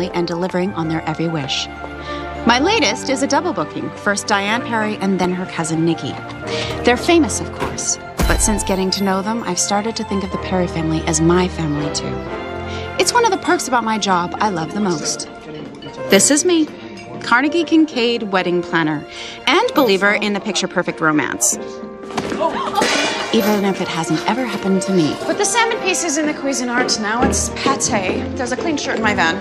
and delivering on their every wish. My latest is a double booking, first Diane Perry and then her cousin Nikki. They're famous, of course, but since getting to know them, I've started to think of the Perry family as my family too. It's one of the perks about my job I love the most. This is me, Carnegie Kincaid wedding planner, and believer in the picture-perfect romance. Even if it hasn't ever happened to me. Put the salmon pieces in the Cuisinart. Now it's pate. There's a clean shirt in my van.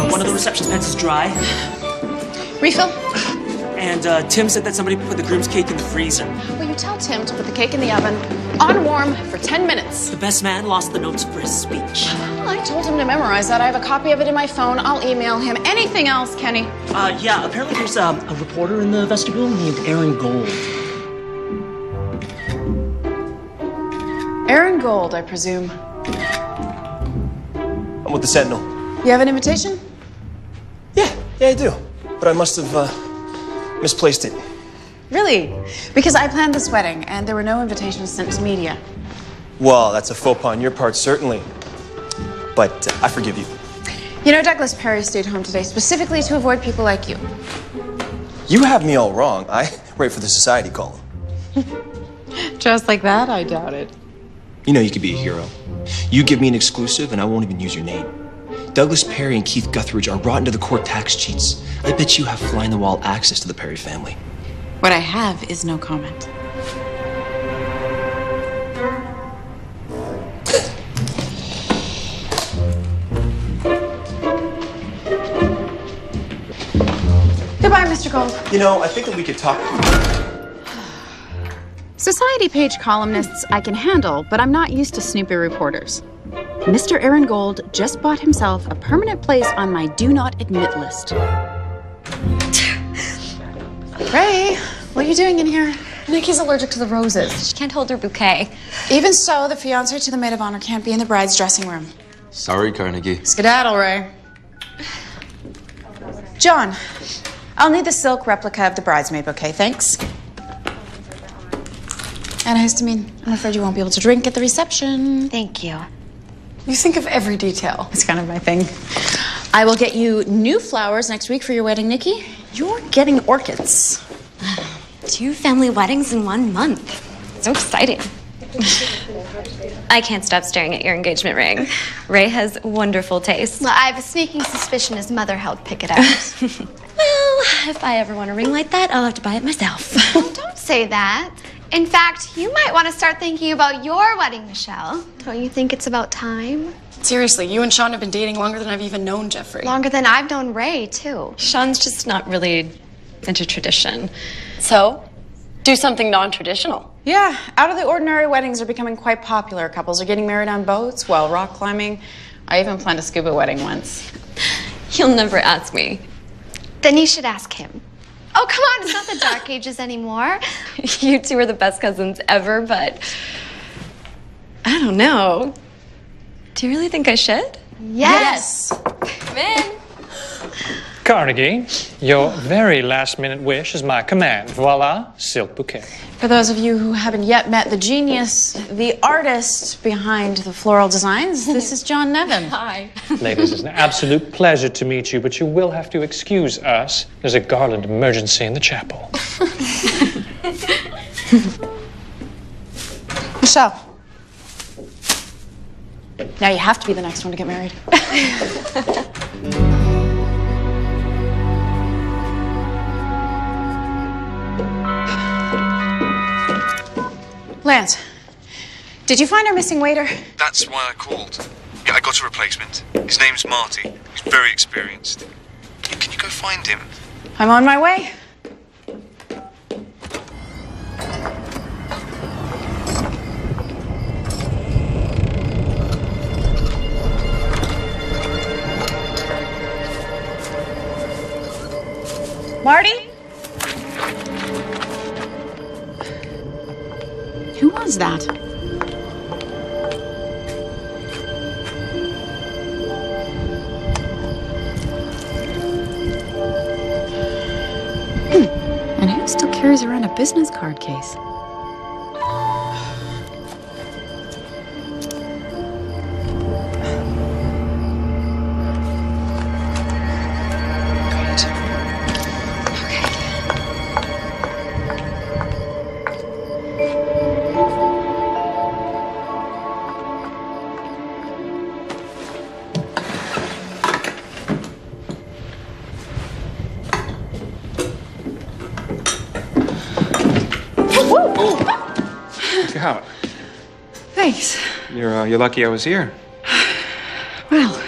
One of the reception pens is dry. Refill? And Tim said that somebody put the groom's cake in the freezer. Will you tell Tim to put the cake in the oven on warm for 10 minutes? The best man lost the notes for his speech. Well, I told him to memorize that. I have a copy of it in my phone. I'll email him. Anything else, Kenny? Yeah, apparently there's a reporter in the vestibule named Aaron Gold. Aaron Gold, I presume. I'm with the Sentinel. You have an invitation? Yeah, I do. But I must have misplaced it. Really? Because I planned this wedding, and there were no invitations sent to media. Well, that's a faux pas on your part, certainly. But I forgive you. You know, Douglas Perry stayed home today specifically to avoid people like you. You have me all wrong. I write for the Society column. Just like that? I doubt it. You know you could be a hero. You give me an exclusive, and I won't even use your name. Douglas Perry and Keith Guthridge are rotten to the core tax cheats. I bet you have fly-in-the-wall access to the Perry family. What I have is no comment. Goodbye, Mr. Gold. You know, I think that we could talk. Society page columnists I can handle, but I'm not used to snoopy reporters. Mr. Aaron Gold just bought himself a permanent place on my do not admit list. Ray, what are you doing in here? Nikki's allergic to the roses. She can't hold her bouquet. Even so, the fiancé to the maid of honor can't be in the bride's dressing room. Sorry, Carnegie. Skedaddle, Ray. John, I'll need the silk replica of the bridesmaid bouquet, thanks. Antihistamine. I'm afraid you won't be able to drink at the reception. Thank you. You think of every detail. It's kind of my thing. I will get you new flowers next week for your wedding, Nikki. You're getting orchids. 2 family weddings in 1 month. So exciting. I can't stop staring at your engagement ring. Ray has wonderful taste. Well, I have a sneaking suspicion his mother helped pick it out. Well, if I ever want a ring like that, I'll have to buy it myself. Oh, don't say that. In fact, you might want to start thinking about your wedding, Michelle. Don't you think it's about time? Seriously, you and Sean have been dating longer than I've even known Jeffrey. Longer than I've known Ray, too. Sean's just not really into tradition. So, do something non-traditional. Yeah, out of the ordinary weddings are becoming quite popular. Couples are getting married on boats, while rock climbing. I even planned a scuba wedding once. You'll never ask me. Then you should ask him. Oh, come on, it's not the dark ages anymore. You two are the best cousins ever, but I don't know. Do you really think I should? Yes. Come in. Carnegie, your very last-minute wish is my command. Voila, silk bouquet. For those of you who haven't yet met the genius, the artist behind the floral designs, this is John Nevin. Hi. Ladies, it's an absolute pleasure to meet you, but you will have to excuse us. There's a garland emergency in the chapel. Michelle. Now you have to be the next one to get married. Lance, did you find our missing waiter? That's why I called. Yeah, I got a replacement. His name's Marty. He's very experienced. Can you go find him? I'm on my way. Marty? Who was that? And who still carries around a business card case? out. Thanks. You're lucky I was here. Well,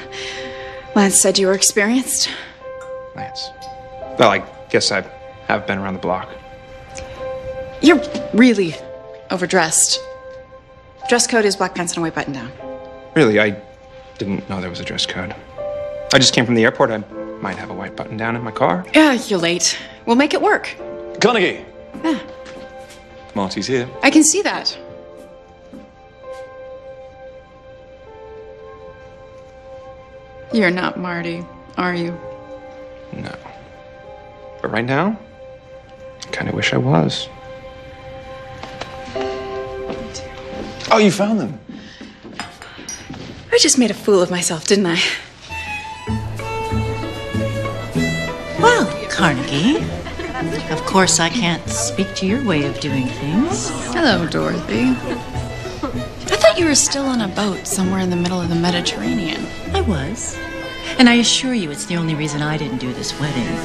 Lance said you were experienced. Lance. Well, I guess I have been around the block. You're really overdressed. Dress code is black pants and a white button down. Really, I didn't know there was a dress code. I just came from the airport. I might have a white button down in my car. Yeah, you're late. We'll make it work. Carnegie. Yeah, Marty's here. I can see that. You're not Marty, are you? No. But right now, I kind of wish I was. Oh, you found them. I just made a fool of myself, didn't I? Well, Carnegie, of course I can't speak to your way of doing things. Hello, Dorothy. I thought you were still on a boat somewhere in the middle of the Mediterranean. I was. And I assure you it's the only reason I didn't do this wedding.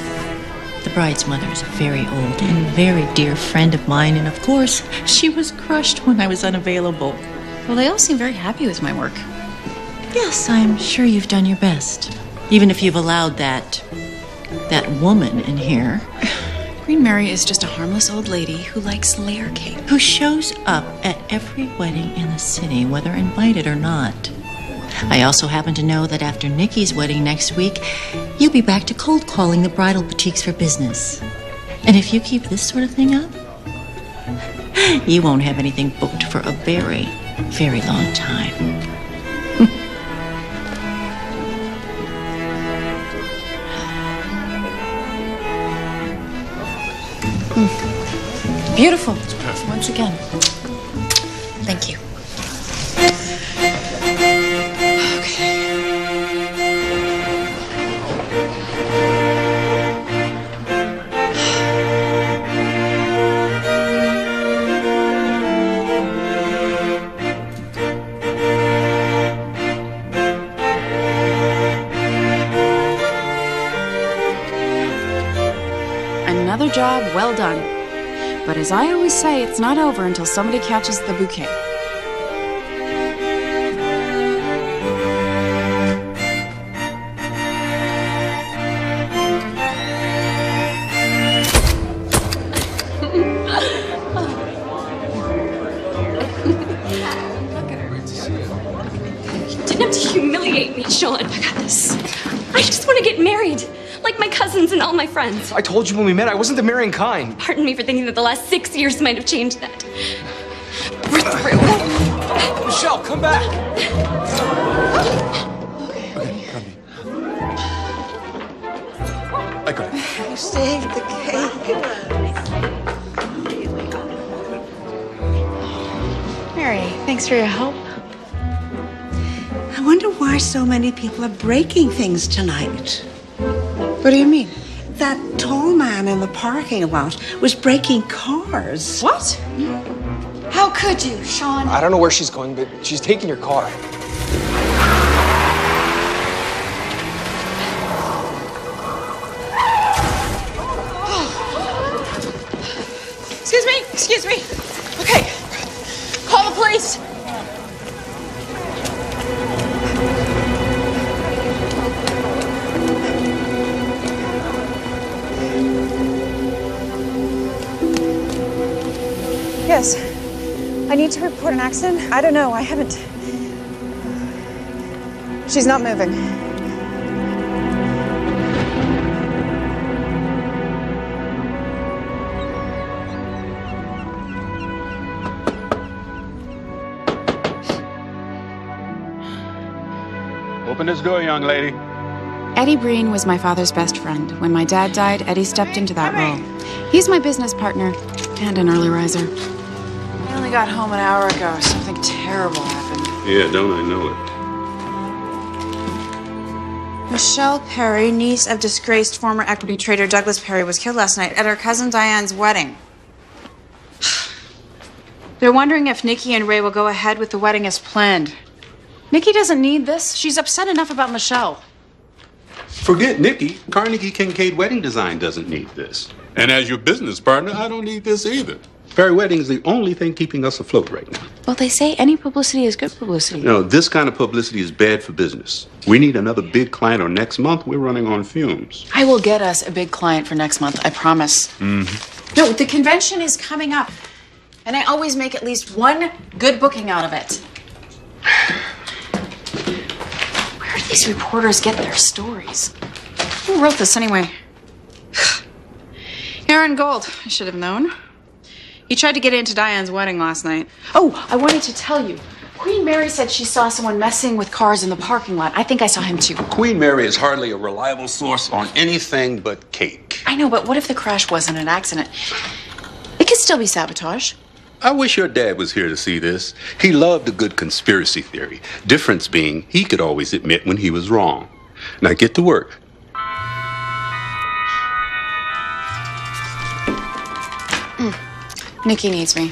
The bride's mother is a very old and very dear friend of mine, and of course, she was crushed when I was unavailable. Well, they all seem very happy with my work. Yes, I'm sure you've done your best. Even if you've allowed that woman in here. Queen Mary is just a harmless old lady who likes layer cake. Who shows up at every wedding in the city, whether invited or not. I also happen to know that after Nikki's wedding next week, you'll be back to cold calling the bridal boutiques for business. And if you keep this sort of thing up, you won't have anything booked for a very, very long time. Beautiful. Once again. Thank you. Another job well done. But as I always say, it's not over until somebody catches the bouquet. You didn't have to humiliate me, Sean. I got this. I just want to get married. Like my cousins and all my friends. I told you when we met, I wasn't the marrying kind. Pardon me for thinking that the last 6 years might have changed that. We're through. Michelle, come back. Okay, come here. I got it. You saved the cake. Mary, thanks for your help. I wonder why so many people are breaking things tonight. What do you mean? That tall man in the parking lot was breaking cars. What? How could you, Sean? I don't know where she's going, but she's taking your car. Excuse me. Okay. Call the police. Yes. I need to report an accident. I don't know. I haven't. She's not moving. Open this door, young lady. Eddie Breen was my father's best friend. When my dad died, Eddie stepped into that role. He's my business partner and an early riser. I only got home an hour ago. Something terrible happened. Yeah, don't I know it? Michelle Perry, niece of disgraced former equity trader Douglas Perry, was killed last night at her cousin Diane's wedding. They're wondering if Nikki and Ray will go ahead with the wedding as planned. Nikki doesn't need this. She's upset enough about Michelle. Forget Nikki. Carnegie Kincaid Wedding Design doesn't need this. And as your business partner, I don't need this either. Perry Wedding is the only thing keeping us afloat right now. Well, they say any publicity is good publicity. You know, this kind of publicity is bad for business. We need another big client, or next month we're running on fumes. I will get us a big client for next month, I promise. Mm-hmm. No, the convention is coming up. And I always make at least one good booking out of it. Where do these reporters get their stories? Who wrote this anyway? Aaron Gold. I should have known. He tried to get into Diane's wedding last night. Oh, I wanted to tell you. Queen Mary said she saw someone messing with cars in the parking lot. I think I saw him too. Queen Mary is hardly a reliable source on anything but cake. I know, but what if the crash wasn't an accident? It could still be sabotage. I wish your dad was here to see this. He loved a good conspiracy theory. Difference being, he could always admit when he was wrong. Now get to work. Nikki needs me.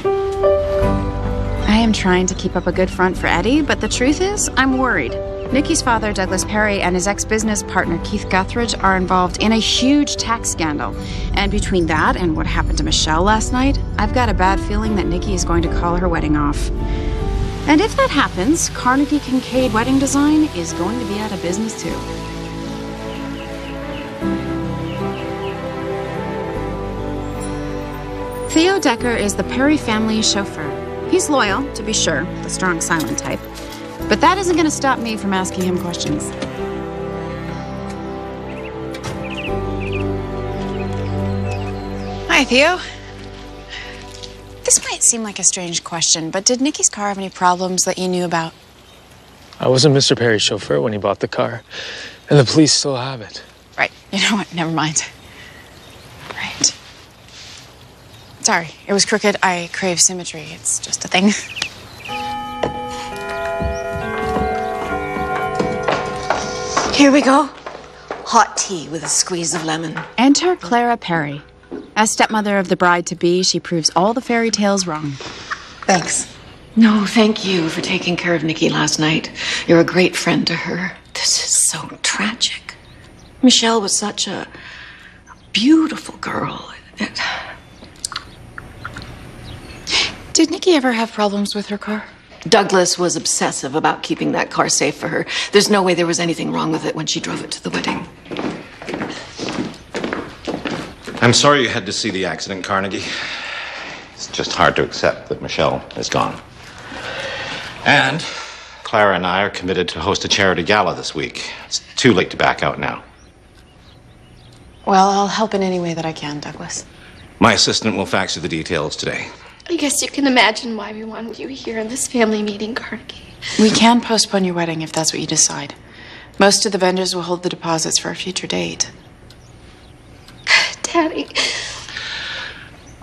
I am trying to keep up a good front for Eddie, but the truth is, I'm worried. Nikki's father, Douglas Perry, and his ex-business partner, Keith Guthridge, are involved in a huge tax scandal. And between that and what happened to Michelle last night, I've got a bad feeling that Nikki is going to call her wedding off. And if that happens, Carnegie Kincaid Wedding Design is going to be out of business too. Theo Decker is the Perry family chauffeur. He's loyal, to be sure, the strong silent type. But that isn't going to stop me from asking him questions. Hi, Theo. This might seem like a strange question, but did Nikki's car have any problems that you knew about? I wasn't Mr. Perry's chauffeur when he bought the car, and the police still have it. Right. You know what? Never mind. Right. Sorry, it was crooked. I crave symmetry. It's just a thing. Here we go. Hot tea with a squeeze of lemon. Enter Clara Perry. As stepmother of the bride-to-be, she proves all the fairy tales wrong. Thanks. No, thank you for taking care of Nikki last night. You're a great friend to her. This is so tragic. Michelle was such a beautiful girl. Did Nikki ever have problems with her car? Douglas was obsessive about keeping that car safe for her. There's no way there was anything wrong with it when she drove it to the wedding. I'm sorry you had to see the accident, Carnegie. It's just hard to accept that Michelle is gone. And Clara and I are committed to host a charity gala this week. It's too late to back out now. Well, I'll help in any way that I can, Douglas. My assistant will fax you the details today. I guess you can imagine why we wanted you here in this family meeting, Carnegie. We can postpone your wedding if that's what you decide. Most of the vendors will hold the deposits for a future date. Daddy.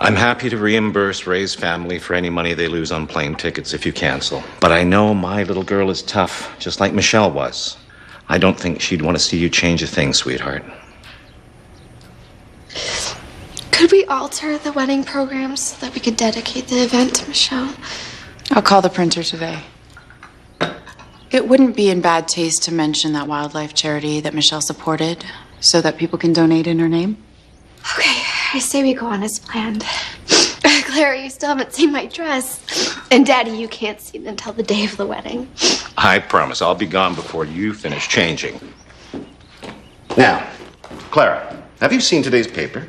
I'm happy to reimburse Ray's family for any money they lose on plane tickets if you cancel. But I know my little girl is tough, just like Michelle was. I don't think she'd want to see you change a thing, sweetheart. Could we alter the wedding program so that we could dedicate the event to Michelle? I'll call the printer today. It wouldn't be in bad taste to mention that wildlife charity that Michelle supported so that people can donate in her name. Okay, I say we go on as planned. Clara, you still haven't seen my dress. And Daddy, you can't see it until the day of the wedding. I promise I'll be gone before you finish changing. Now, Clara, have you seen today's paper?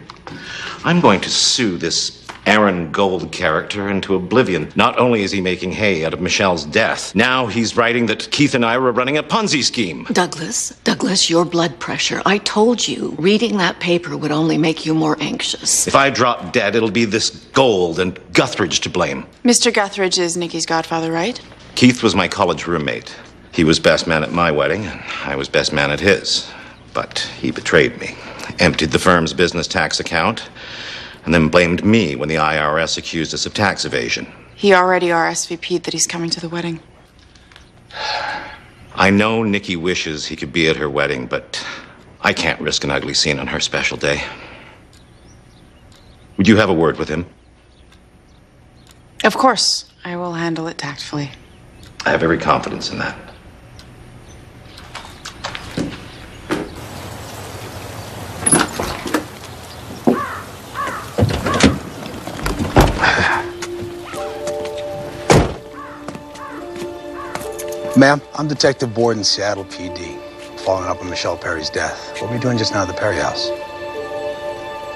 I'm going to sue this Aaron Gold character into oblivion. Not only is he making hay out of Michelle's death, now he's writing that Keith and I were running a Ponzi scheme. Douglas, your blood pressure. I told you, reading that paper would only make you more anxious. If I drop dead, it'll be this Gold and Guthridge to blame. Mr. Guthridge is Nikki's godfather, right? Keith was my college roommate. He was best man at my wedding, and I was best man at his. But he betrayed me, emptied the firm's business tax account, and then blamed me when the IRS accused us of tax evasion. He already RSVP'd that he's coming to the wedding. I know Nikki wishes he could be at her wedding, but I can't risk an ugly scene on her special day. Would you have a word with him? Of course. I will handle it tactfully. I have every confidence in that. Ma'am, I'm Detective Borden, Seattle PD, following up on Michelle Perry's death. What were you doing just now at the Perry house?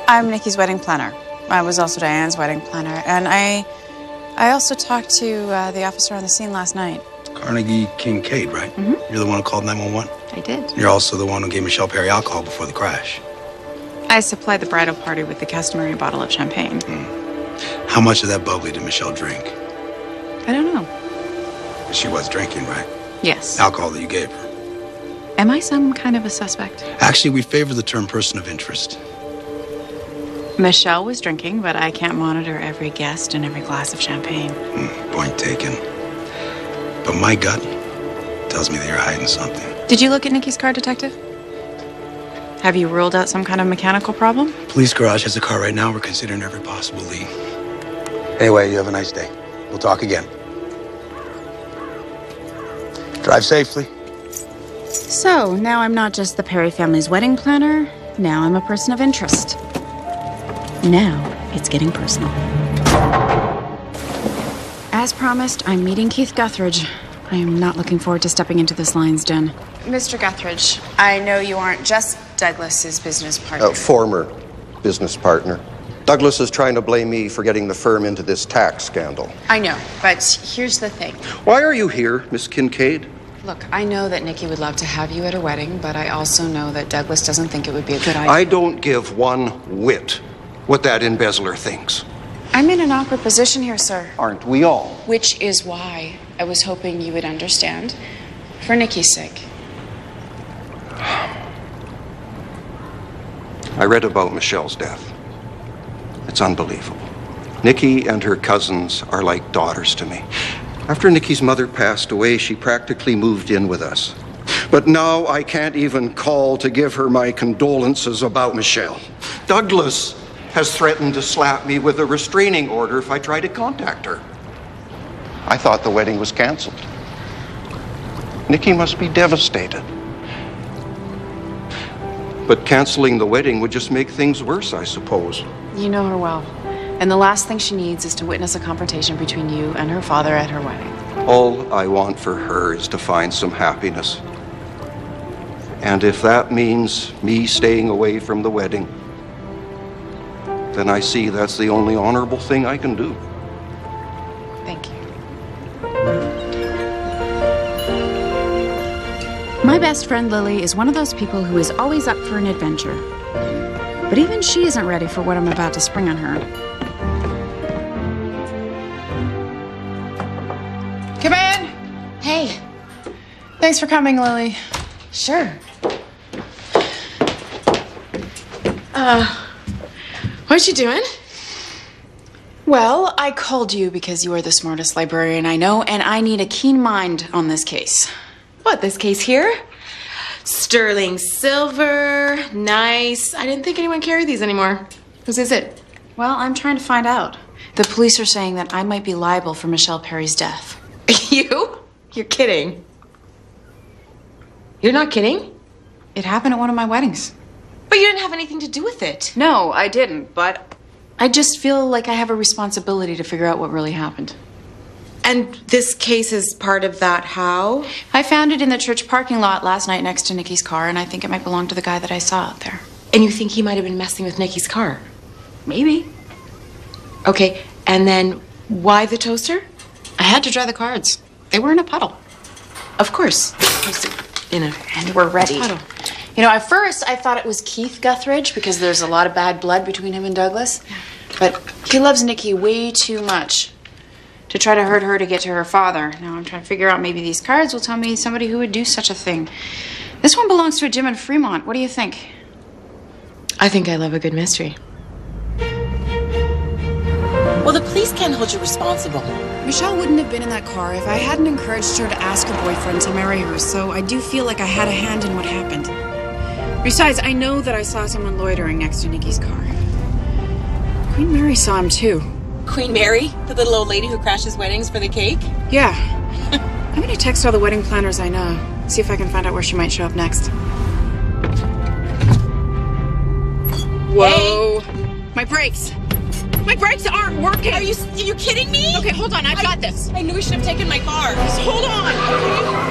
I'm Nikki's wedding planner. I was also Diane's wedding planner. And I also talked to the officer on the scene last night. Carnegie Kincaid, right? Mm-hmm. You're the one who called 911? I did. You're also the one who gave Michelle Perry alcohol before the crash. I supplied the bridal party with the customary bottle of champagne. How much of that bubbly did Michelle drink? I don't know. She was drinking, right? Yes. Alcohol that you gave her. Am I some kind of a suspect? Actually, we favor the term person of interest. Michelle was drinking, but I can't monitor every guest and every glass of champagne. Point taken. But my gut tells me that you're hiding something. Did you look at Nikki's car, Detective? Have you ruled out some kind of mechanical problem? Police garage has a car right now. We're considering every possible lead. Anyway, you have a nice day. We'll talk again. Drive safely. So, now I'm not just the Perry family's wedding planner. Now I'm a person of interest. Now it's getting personal. As promised, I'm meeting Keith Guthridge. I am not looking forward to stepping into this lion's den. Mr. Guthridge, I know you aren't just Douglas's business partner. Former business partner. Douglas is trying to blame me for getting the firm into this tax scandal. I know, but here's the thing. Why are you here, Miss Kincaid? Look, I know that Nikki would love to have you at her wedding, but I also know that Douglas doesn't think it would be a good idea. I don't give one whit what that embezzler thinks. I'm in an awkward position here, sir. Aren't we all? Which is why I was hoping you would understand, for Nikki's sake. I read about Michelle's death. It's unbelievable. Nikki and her cousins are like daughters to me. After Nikki's mother passed away, she practically moved in with us. But now I can't even call to give her my condolences about Michelle. Douglas has threatened to slap me with a restraining order if I try to contact her. I thought the wedding was canceled. Nikki must be devastated. But canceling the wedding would just make things worse, I suppose. You know her well. And the last thing she needs is to witness a confrontation between you and her father at her wedding. All I want for her is to find some happiness. And if that means me staying away from the wedding, then I see that's the only honorable thing I can do. Thank you. My best friend Lily is one of those people who is always up for an adventure. But even she isn't ready for what I'm about to spring on her. Come in. Hey. Thanks for coming, Lily. Sure. What you doing? Well, I called you because you are the smartest librarian I know, and I need a keen mind on this case. What, this case here? Sterling silver, nice. I didn't think anyone carried these anymore. Whose is it? Well, I'm trying to find out. The police are saying that I might be liable for Michelle Perry's death. You? You're kidding. You're not kidding? It happened at one of my weddings. But you didn't have anything to do with it. No, I didn't, but I just feel like I have a responsibility to figure out what really happened. And this case is part of that how? I found it in the church parking lot last night next to Nikki's car, and I think it might belong to the guy that I saw out there. And you think he might have been messing with Nikki's car? Maybe. Okay, and then why the toaster? I had to dry the cards. They were in a puddle. Of course. And we're ready. Puddle. You know, at first I thought it was Keith Guthridge because there's a lot of bad blood between him and Douglas. But he loves Nikki way too much to try to hurt her to get to her father. Now I'm trying to figure out maybe these cards will tell me somebody who would do such a thing. This one belongs to a gym in Fremont. What do you think? I think I love a good mystery. Well, the police can't hold you responsible. Michelle wouldn't have been in that car if I hadn't encouraged her to ask her boyfriend to marry her, so I do feel like I had a hand in what happened. Besides, I know that I saw someone loitering next to Nikki's car. Queen Mary saw him too. Queen Mary? The little old lady who crashes weddings for the cake? Yeah. I'm gonna text all the wedding planners I know, see if I can find out where she might show up next. Whoa. Hey. My brakes. My brakes aren't working. Are you kidding me? Okay, hold on. I've got this. I knew we should have taken my car. Just hold on, okay?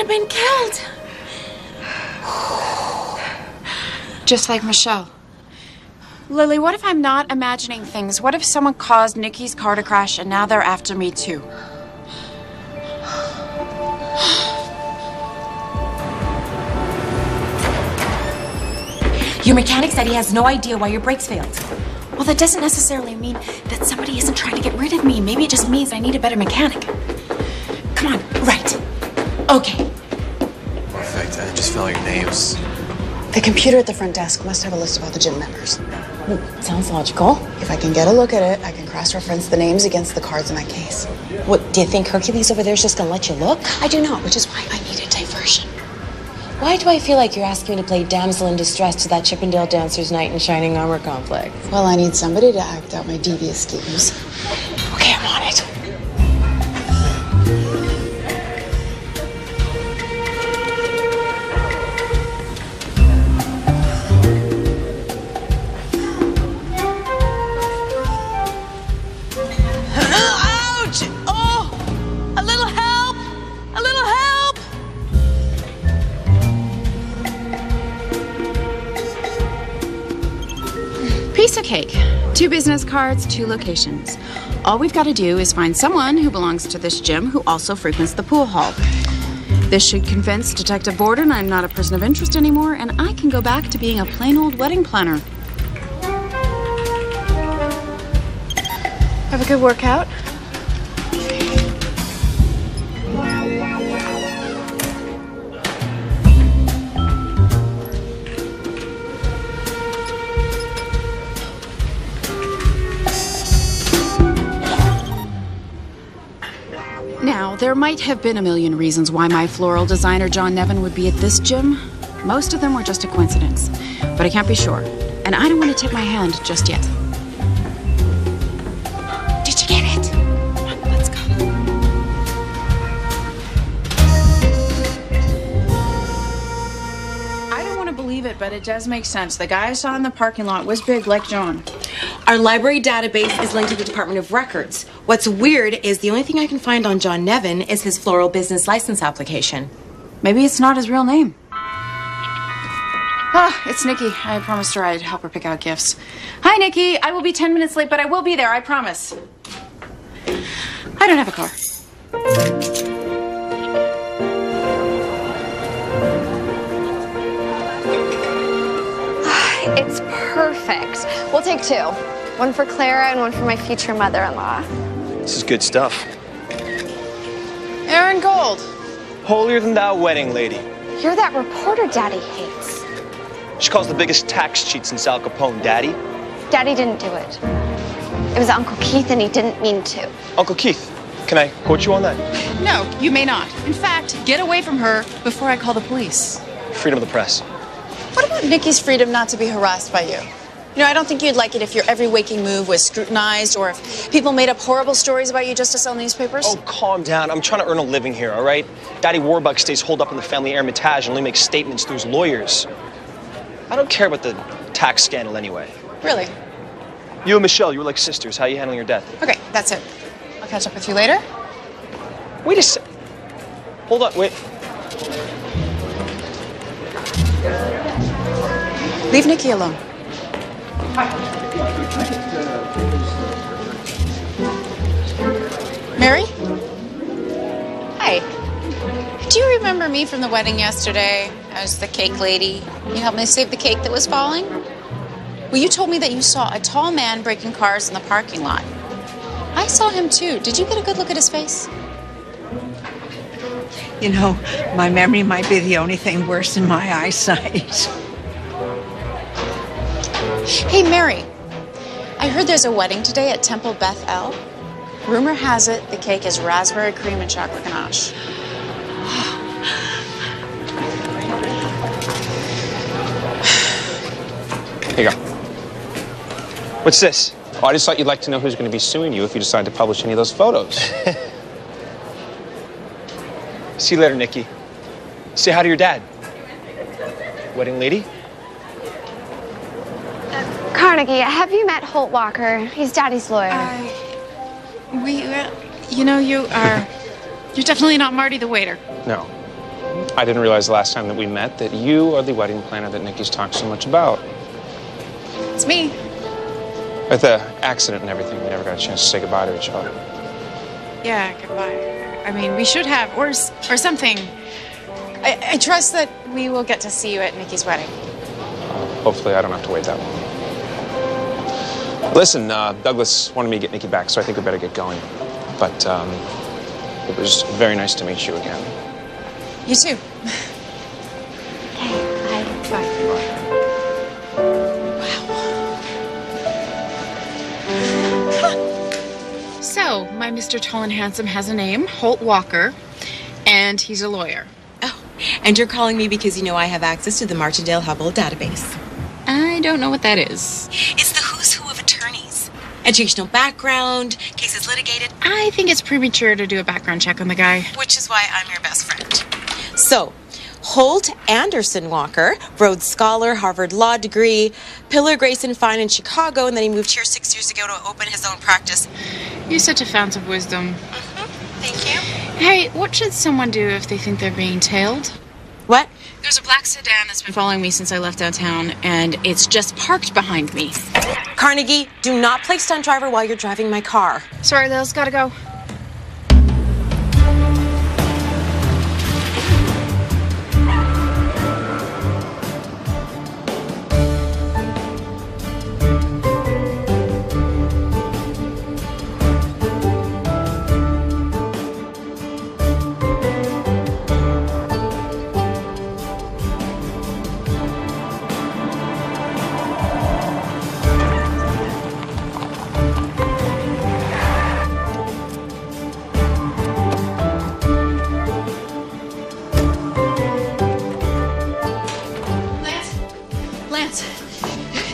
Been killed. Just like Michelle. Lily, what if I'm not imagining things? What if someone caused Nikki's car to crash and now they're after me too? Your mechanic said he has no idea why your brakes failed. Well, that doesn't necessarily mean that somebody isn't trying to get rid of me. Maybe it just means I need a better mechanic. Come on, right. Okay. Perfect. I just found your names. The computer at the front desk must have a list of all the gym members. Sounds logical. If I can get a look at it, I can cross-reference the names against the cards in my case. What, do you think Hercules over there is just gonna let you look? I do not, which is why I need a diversion. Why do I feel like you're asking me to play damsel in distress to that Chippendale Dancers Night in Shining Armor complex? Well, I need somebody to act out my devious schemes. Okay, I'm on it. Piece of cake. 2 business cards, 2 locations. All we've got to do is find someone who belongs to this gym who also frequents the pool hall. This should convince Detective Borden I'm not a person of interest anymore, and I can go back to being a plain old wedding planner. Have a good workout. Now, there might have been a million reasons why my floral designer John Nevin would be at this gym. Most of them were just a coincidence, but I can't be sure. And I don't want to tip my hand just yet. Did you get it? Come on, let's go. I don't want to believe it, but it does make sense. The guy I saw in the parking lot was big like John. Our library database is linked to the Department of Records. What's weird is the only thing I can find on John Nevin is his floral business license application. Maybe it's not his real name. Ah, it's Nikki. I promised her I'd help her pick out gifts. Hi, Nikki. I will be 10 minutes late, but I will be there, I promise. I don't have a car. It's perfect. We'll take 2. One for Clara and one for my future mother-in-law. This is good stuff. Aaron Gold. Holier than thou wedding lady. You're that reporter Daddy hates. She calls the biggest tax cheats in Sal Capone Daddy. Daddy didn't do it. It was Uncle Keith and he didn't mean to. Uncle Keith, can I quote you on that? No, you may not. In fact, get away from her before I call the police. Freedom of the press. What about Nikki's freedom not to be harassed by you? You know, I don't think you'd like it if your every waking move was scrutinized or if people made up horrible stories about you just to sell newspapers. Oh, calm down. I'm trying to earn a living here, all right? Daddy Warbuck stays holed up in the family Hermitage and only makes statements through his lawyers. I don't care about the tax scandal anyway. Really? You and Michelle, you were like sisters. How are you handling your death? Okay, that's it. I'll catch up with you later. Wait a sec. Hold on, wait. Leave Nikki alone. Mary? Hi. Do you remember me from the wedding yesterday? I was the cake lady. You helped me save the cake that was falling? Well, you told me that you saw a tall man breaking cars in the parking lot. I saw him too. Did you get a good look at his face? You know, my memory might be the only thing worse than my eyesight. Hey, Mary. I heard there's a wedding today at Temple Beth El. Rumor has it the cake is raspberry cream and chocolate ganache. Here you go. What's this? Oh, I just thought you'd like to know who's going to be suing you if you decide to publish any of those photos. See you later, Nikki. Say hi to your dad. Wedding lady? Carnegie, have you met Holt Walker? He's Daddy's lawyer. You're definitely not Marty the waiter. No. I didn't realize the last time that we met that you are the wedding planner that Nikki's talked so much about. It's me. With the accident and everything, we never got a chance to say goodbye to each other. Yeah, goodbye. I mean, we should have, or something. I trust that we will get to see you at Nikki's wedding. Hopefully I don't have to wait that long. Listen, Douglas wanted me to get Nikki back, so I think we better get going. But it was very nice to meet you again. You too. Bye. So, my Mr. Tall and Handsome has a name, Holt Walker, and he's a lawyer. Oh, and you're calling me because you know I have access to the Martindale-Hubbell database. I don't know what that is. It's the who's who of attorneys. Educational background, cases litigated. I think it's premature to do a background check on the guy. Which is why I'm your best friend. So, Holt Anderson Walker, Rhodes Scholar, Harvard Law degree, Pillar Grayson Fine in Chicago, and then he moved here 6 years ago to open his own practice. You're such a fount of wisdom. Thank you. Hey, what should someone do if they think they're being tailed? What? There's a black sedan that's been following me since I left downtown, and it's just parked behind me. Carnegie, do not play stunt driver while you're driving my car. Sorry, Lils, gotta go.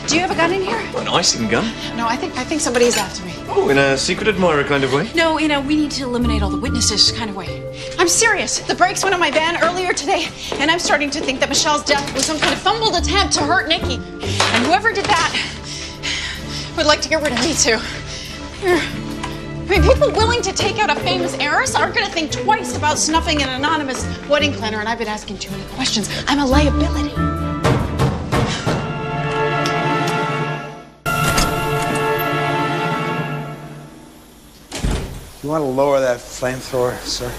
Do you have a gun in here? An icing gun? No, I think somebody's after me. Oh, in a secret admirer kind of way? No, we need to eliminate all the witnesses kind of way. I'm serious. The brakes went on my van earlier today, and I'm starting to think that Michelle's death was some kind of fumbled attempt to hurt Nikki. And whoever did that would like to get rid of me too. I mean, people willing to take out a famous heiress aren't going to think twice about snuffing an anonymous wedding planner, and I've been asking too many questions. I'm a liability. You want to lower that flamethrower, sir?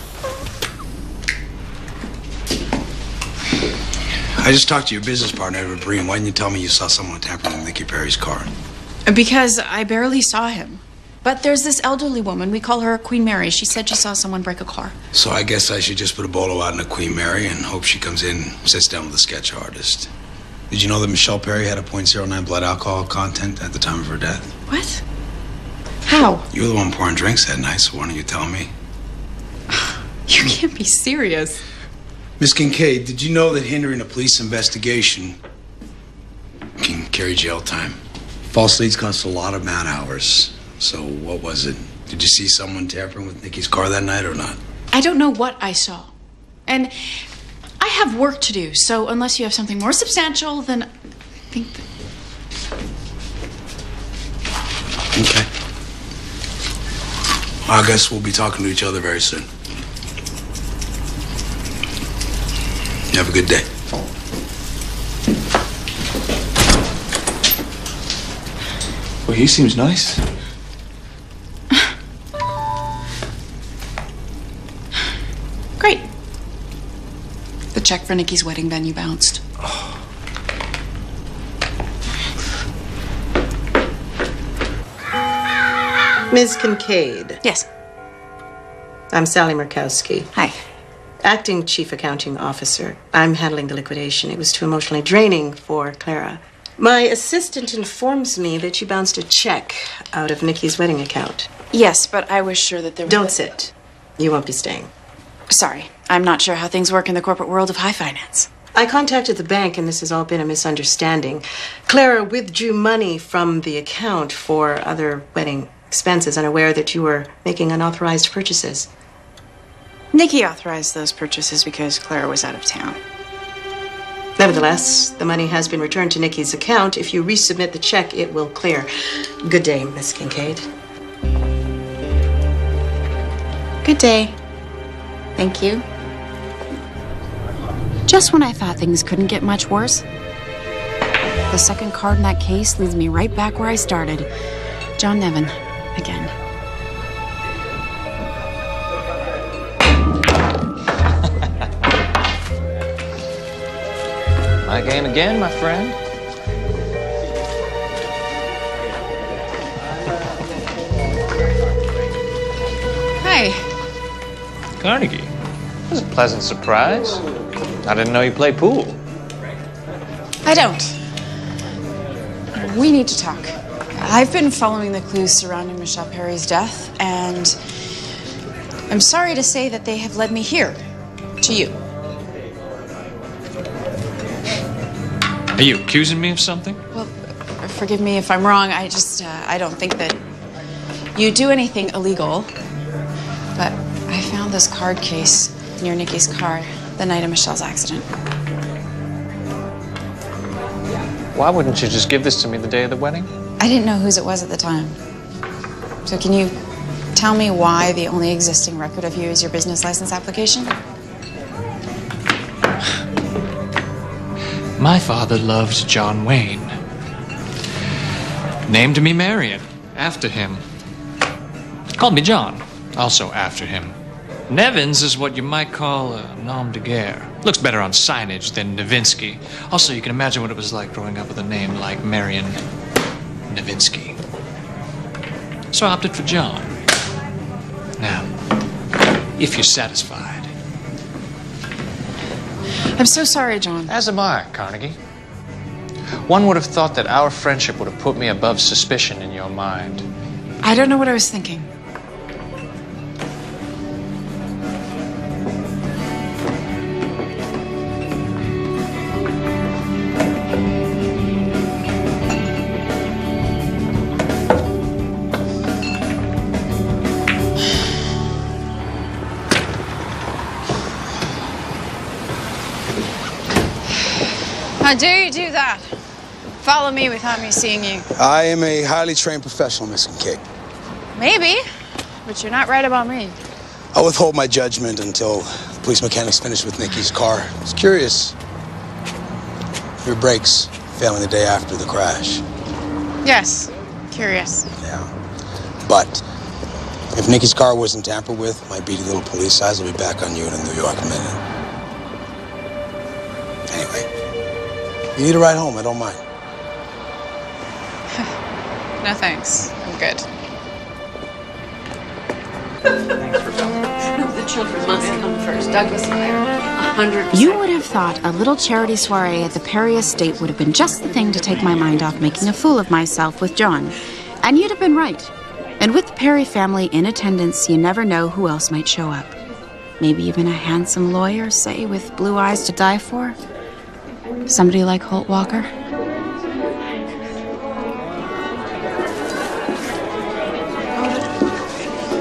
I just talked to your business partner, Edward Breen. Why didn't you tell me you saw someone tampering with Nicky Perry's car? Because I barely saw him. But there's this elderly woman. We call her Queen Mary. She said she saw someone break a car. So I guess I should just put a bolo out in a Queen Mary and hope she comes in and sits down with a sketch artist. Did you know that Michelle Perry had a .09 blood alcohol content at the time of her death? What? How? You were the one pouring drinks that night, so why don't you tell me? You can't be serious. Miss Kincaid, did you know that hindering a police investigation can carry jail time? False leads cost a lot of man hours. So what was it? Did you see someone tampering with Nikki's car that night or not? I don't know what I saw. And I have work to do, so unless you have something more substantial, then I think that... Okay. I guess we'll be talking to each other very soon. You have a good day. Well, he seems nice. Great. The check for Nikki's wedding venue bounced. Ms. Kincaid. Yes. I'm Sally Murkowski. Hi. Acting Chief Accounting Officer. I'm handling the liquidation. It was too emotionally draining for Clara. My assistant informs me that you bounced a check out of Nikki's wedding account. Yes, but I was sure that there was... Don't sit. You won't be staying. Sorry, I'm not sure how things work in the corporate world of high finance. I contacted the bank, and this has all been a misunderstanding. Clara withdrew money from the account for other wedding expenses, unaware that you were making unauthorized purchases. Nikki authorized those purchases because Clara was out of town. Nevertheless, the money has been returned to Nikki's account. If you resubmit the check, it will clear. Good day, Miss Kincaid. Good day. Thank you. Just when I thought things couldn't get much worse, the second card in that case leads me right back where I started. John Nevin, again. My game again, my friend. Hi. Carnegie. It was a pleasant surprise. I didn't know you played pool. I don't. We need to talk. I've been following the clues surrounding Michelle Perry's death, and I'm sorry to say that they have led me here, to you. Are you accusing me of something? Well, forgive me if I'm wrong. I just, I don't think that you do anything illegal. But I found this card case near Nikki's car the night of Michelle's accident. Why wouldn't you just give this to me the day of the wedding? I didn't know whose it was at the time. So can you tell me why the only existing record of you is your business license application? My father loved John Wayne. Named me Marion, after him. Called me John, also after him. Nevins is what you might call a nom de guerre. Looks better on signage than Novinsky. Also, you can imagine what it was like growing up with a name like Marion Novinsky. So I opted for John. Now, if you're satisfied. I'm so sorry, John. As am I, Carnegie. One would have thought that our friendship would have put me above suspicion in your mind. I don't know what I was thinking. How dare you do that? Follow me without me seeing you. I am a highly trained professional, Miss Kincaid. Maybe, but you're not right about me. I'll withhold my judgment until the police mechanics finish with Nikki's car. I was curious. Your brakes failing the day after the crash. Yes, curious. Yeah. But if Nikki's car wasn't tampered with, my beady little police eyes will be back on you in a New York minute. Anyway, you need a ride home, I don't mind. No thanks, I'm good. The children must come first. Douglas and I are 100%. You would have thought a little charity soiree at the Perry estate would have been just the thing to take my mind off making a fool of myself with John. And you'd have been right. And with the Perry family in attendance, you never know who else might show up. Maybe even a handsome lawyer, say, with blue eyes to die for. Somebody like Holt Walker.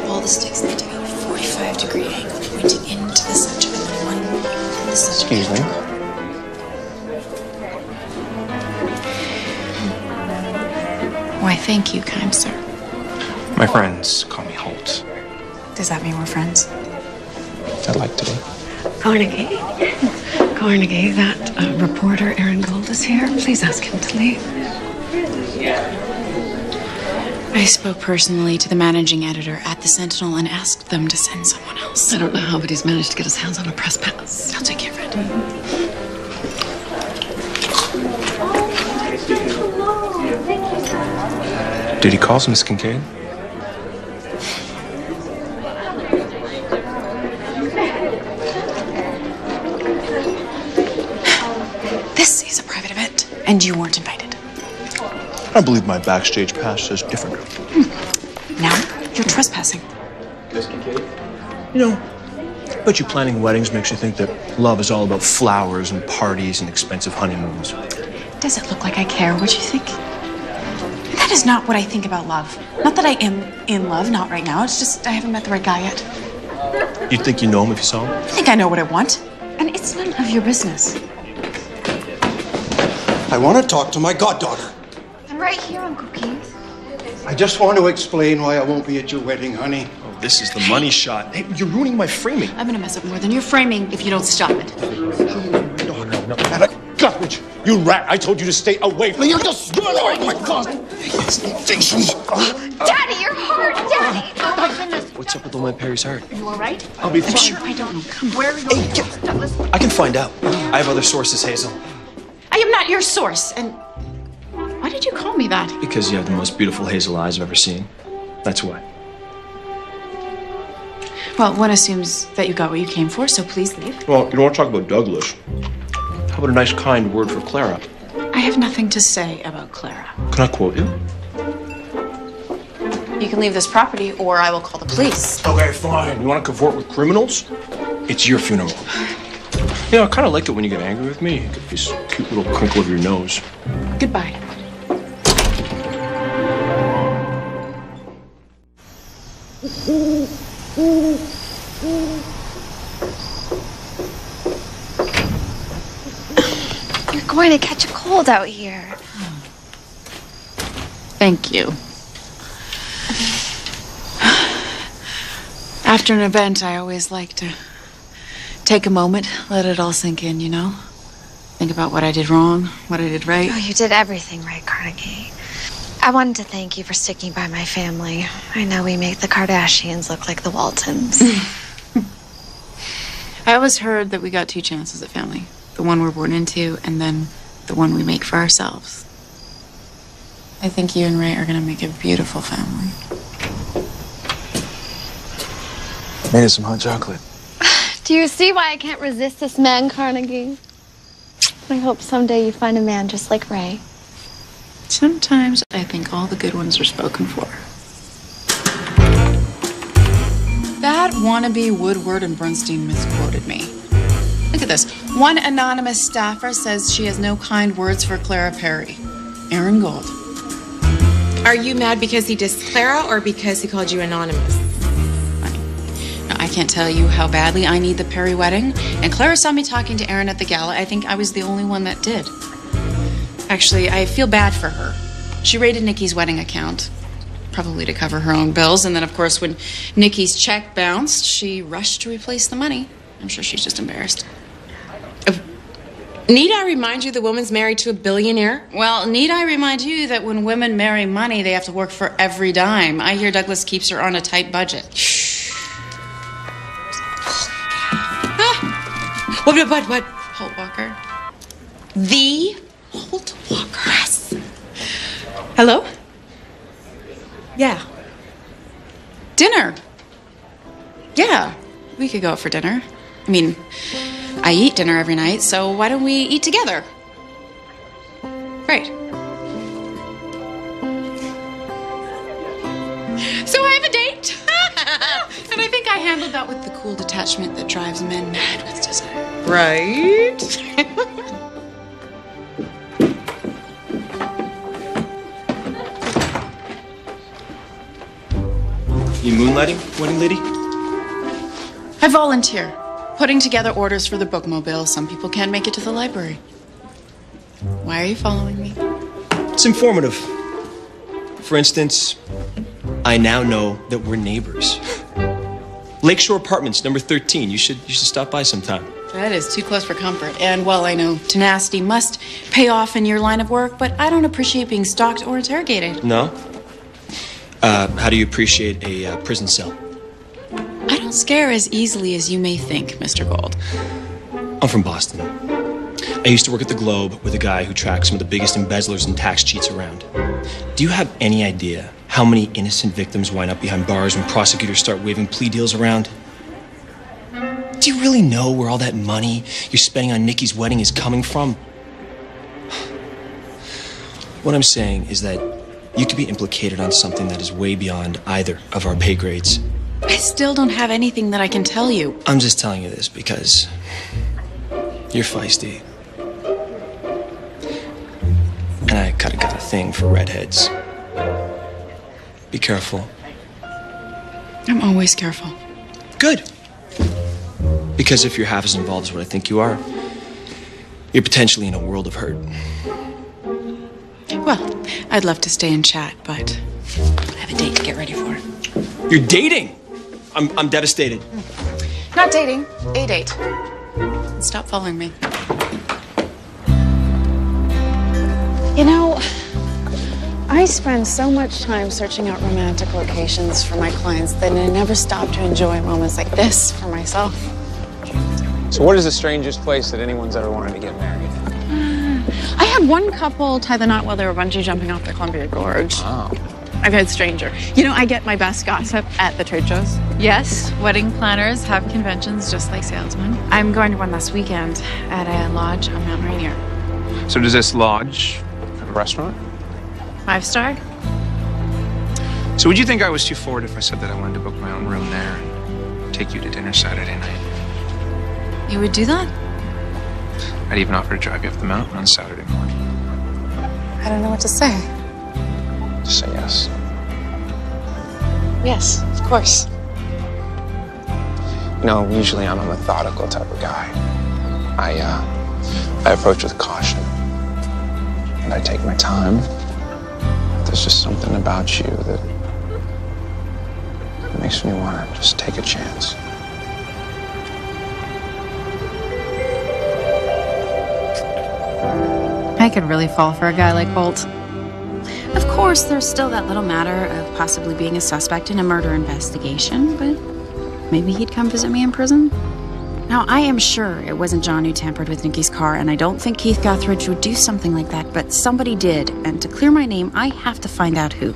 All the sticks need to go 45-degree angle, pointing into the center, and then one in the center. Excuse me. Why, thank you, kind sir. My friends call me Holt. Does that mean we're friends? I'd like to be. Carnegie. Carnegie, that reporter, Aaron Gold, is here. Please ask him to leave. I spoke personally to the managing editor at the Sentinel and asked them to send someone else. I don't know how, but he's managed to get his hands on a press pass. I'll take care of it. Duty calls, Miss Kincaid. This is a private event, and you weren't invited. I believe my backstage pass says different. Now you're trespassing. You know, I bet you planning weddings makes you think that love is all about flowers and parties and expensive honeymoons. Does it look like I care what you think? That is not what I think about love. Not that I am in love, not right now. It's just I haven't met the right guy yet. You'd think you know him if you saw him? I think I know what I want. And it's none of your business. I want to talk to my goddaughter. I'm right here, Uncle Keith. I just want to explain why I won't be at your wedding, honey. Oh, this is the money shot. Hey, you're ruining my framing. I'm gonna mess up more than you're framing if you don't stop it. No. Anna Guthridge, you rat. I told you to stay away from me. You're just... Oh, my God. Daddy, you're hurt, Daddy! Oh, my goodness. What's up with old man Perry's heart? Are you all right? I'll be fine. I'm sure I don't know. Come, where are you going? Douglas? I can find out. I have other sources, Hazel. I am not your source, and why did you call me that? Because you have the most beautiful hazel eyes I've ever seen. That's why. Well, one assumes that you got what you came for, so please leave. Well, you don't want to talk about Douglas. How about a nice, kind word for Clara? I have nothing to say about Clara. Can I quote you? You can leave this property, or I will call the police. Okay, fine. You want to cavort with criminals? It's your funeral. You know, I kind of like it when you get angry with me. You get this cute little crinkle of your nose. Goodbye. You're going to catch a cold out here. Thank you. After an event, I always like to take a moment, let it all sink in, you know? Think about what I did wrong, what I did right. Oh, you did everything right, Carnegie. I wanted to thank you for sticking by my family. I know we make the Kardashians look like the Waltons. I always heard that we got two chances at family. The one we're born into, and then the one we make for ourselves. I think you and Ray are gonna make a beautiful family. Made us some hot chocolate. Do you see why I can't resist this man, Carnegie? I hope someday you find a man just like Ray. Sometimes I think all the good ones are spoken for. That wannabe Woodward and Bernstein misquoted me. Look at this. One anonymous staffer says she has no kind words for Clara Perry. Aaron Gold. Are you mad because he dissed Clara or because he called you anonymous? Now, I can't tell you how badly I need the Perry wedding, and Clara saw me talking to Aaron at the gala. I think I was the only one that did. Actually, I feel bad for her. She raided Nikki's wedding account, probably to cover her own bills, and then, of course, when Nikki's check bounced, she rushed to replace the money. I'm sure she's just embarrassed. Need I remind you the woman's married to a billionaire? Well, need I remind you that when women marry money, they have to work for every dime. I hear Douglas keeps her on a tight budget. What? Holt Walker. The Holt Walker. Yes. Hello? Yeah. Dinner. Yeah, we could go out for dinner. I mean, I eat dinner every night, so why don't we eat together? Great. So I have a date. And I think I handled that with the cool detachment that drives men mad with desire. Right? You moonlighting, wedding lady? I volunteer, putting together orders for the bookmobile. Some people can't make it to the library. Why are you following me? It's informative. For instance, I now know that we're neighbors. Lakeshore Apartments, number 13. You should stop by sometime. That is too close for comfort. And while I know tenacity must pay off in your line of work, but I don't appreciate being stalked or interrogated. No? How do you appreciate a prison cell? I don't scare as easily as you may think, Mr. Gold. I'm from Boston. I used to work at the Globe with a guy who tracks some of the biggest embezzlers and tax cheats around. Do you have any idea how many innocent victims wind up behind bars when prosecutors start waving plea deals around? Do you really know where all that money you're spending on Nikki's wedding is coming from? What I'm saying is that you could be implicated on something that is way beyond either of our pay grades. I still don't have anything that I can tell you. I'm just telling you this because you're feisty. And I kinda got a thing for redheads. Be careful. I'm always careful. Good. Because if you're half as involved as what I think you are, you're potentially in a world of hurt. Well, I'd love to stay and chat, but I have a date to get ready for. You're dating? I'm devastated. Not dating, a date. Stop following me. You know, I spend so much time searching out romantic locations for my clients that I never stop to enjoy moments like this for myself. So what is the strangest place that anyone's ever wanted to get married? I had one couple tie the knot while they were bungee jumping off the Columbia Gorge. Oh. I've had stranger. You know, I get my best gossip at the trade shows. Yes, wedding planners have conventions just like salesmen. I'm going to one this weekend at a lodge on Mount Rainier. So does this lodge have a restaurant? 5-star? So would you think I was too forward if I said that I wanted to book my own room there and take you to dinner Saturday night? You would do that? I'd even offer to drive you up the mountain on Saturday morning. I don't know what to say. Just say yes. Yes, of course. You know, usually I'm a methodical type of guy. I approach with caution. And I take my time. There's just something about you that makes me want to just take a chance. I could really fall for a guy like Holt. Of course, there's still that little matter of possibly being a suspect in a murder investigation, but maybe he'd come visit me in prison. Now, I am sure it wasn't John who tampered with Nikki's car, and I don't think Keith Guthridge would do something like that, but somebody did, and to clear my name, I have to find out who.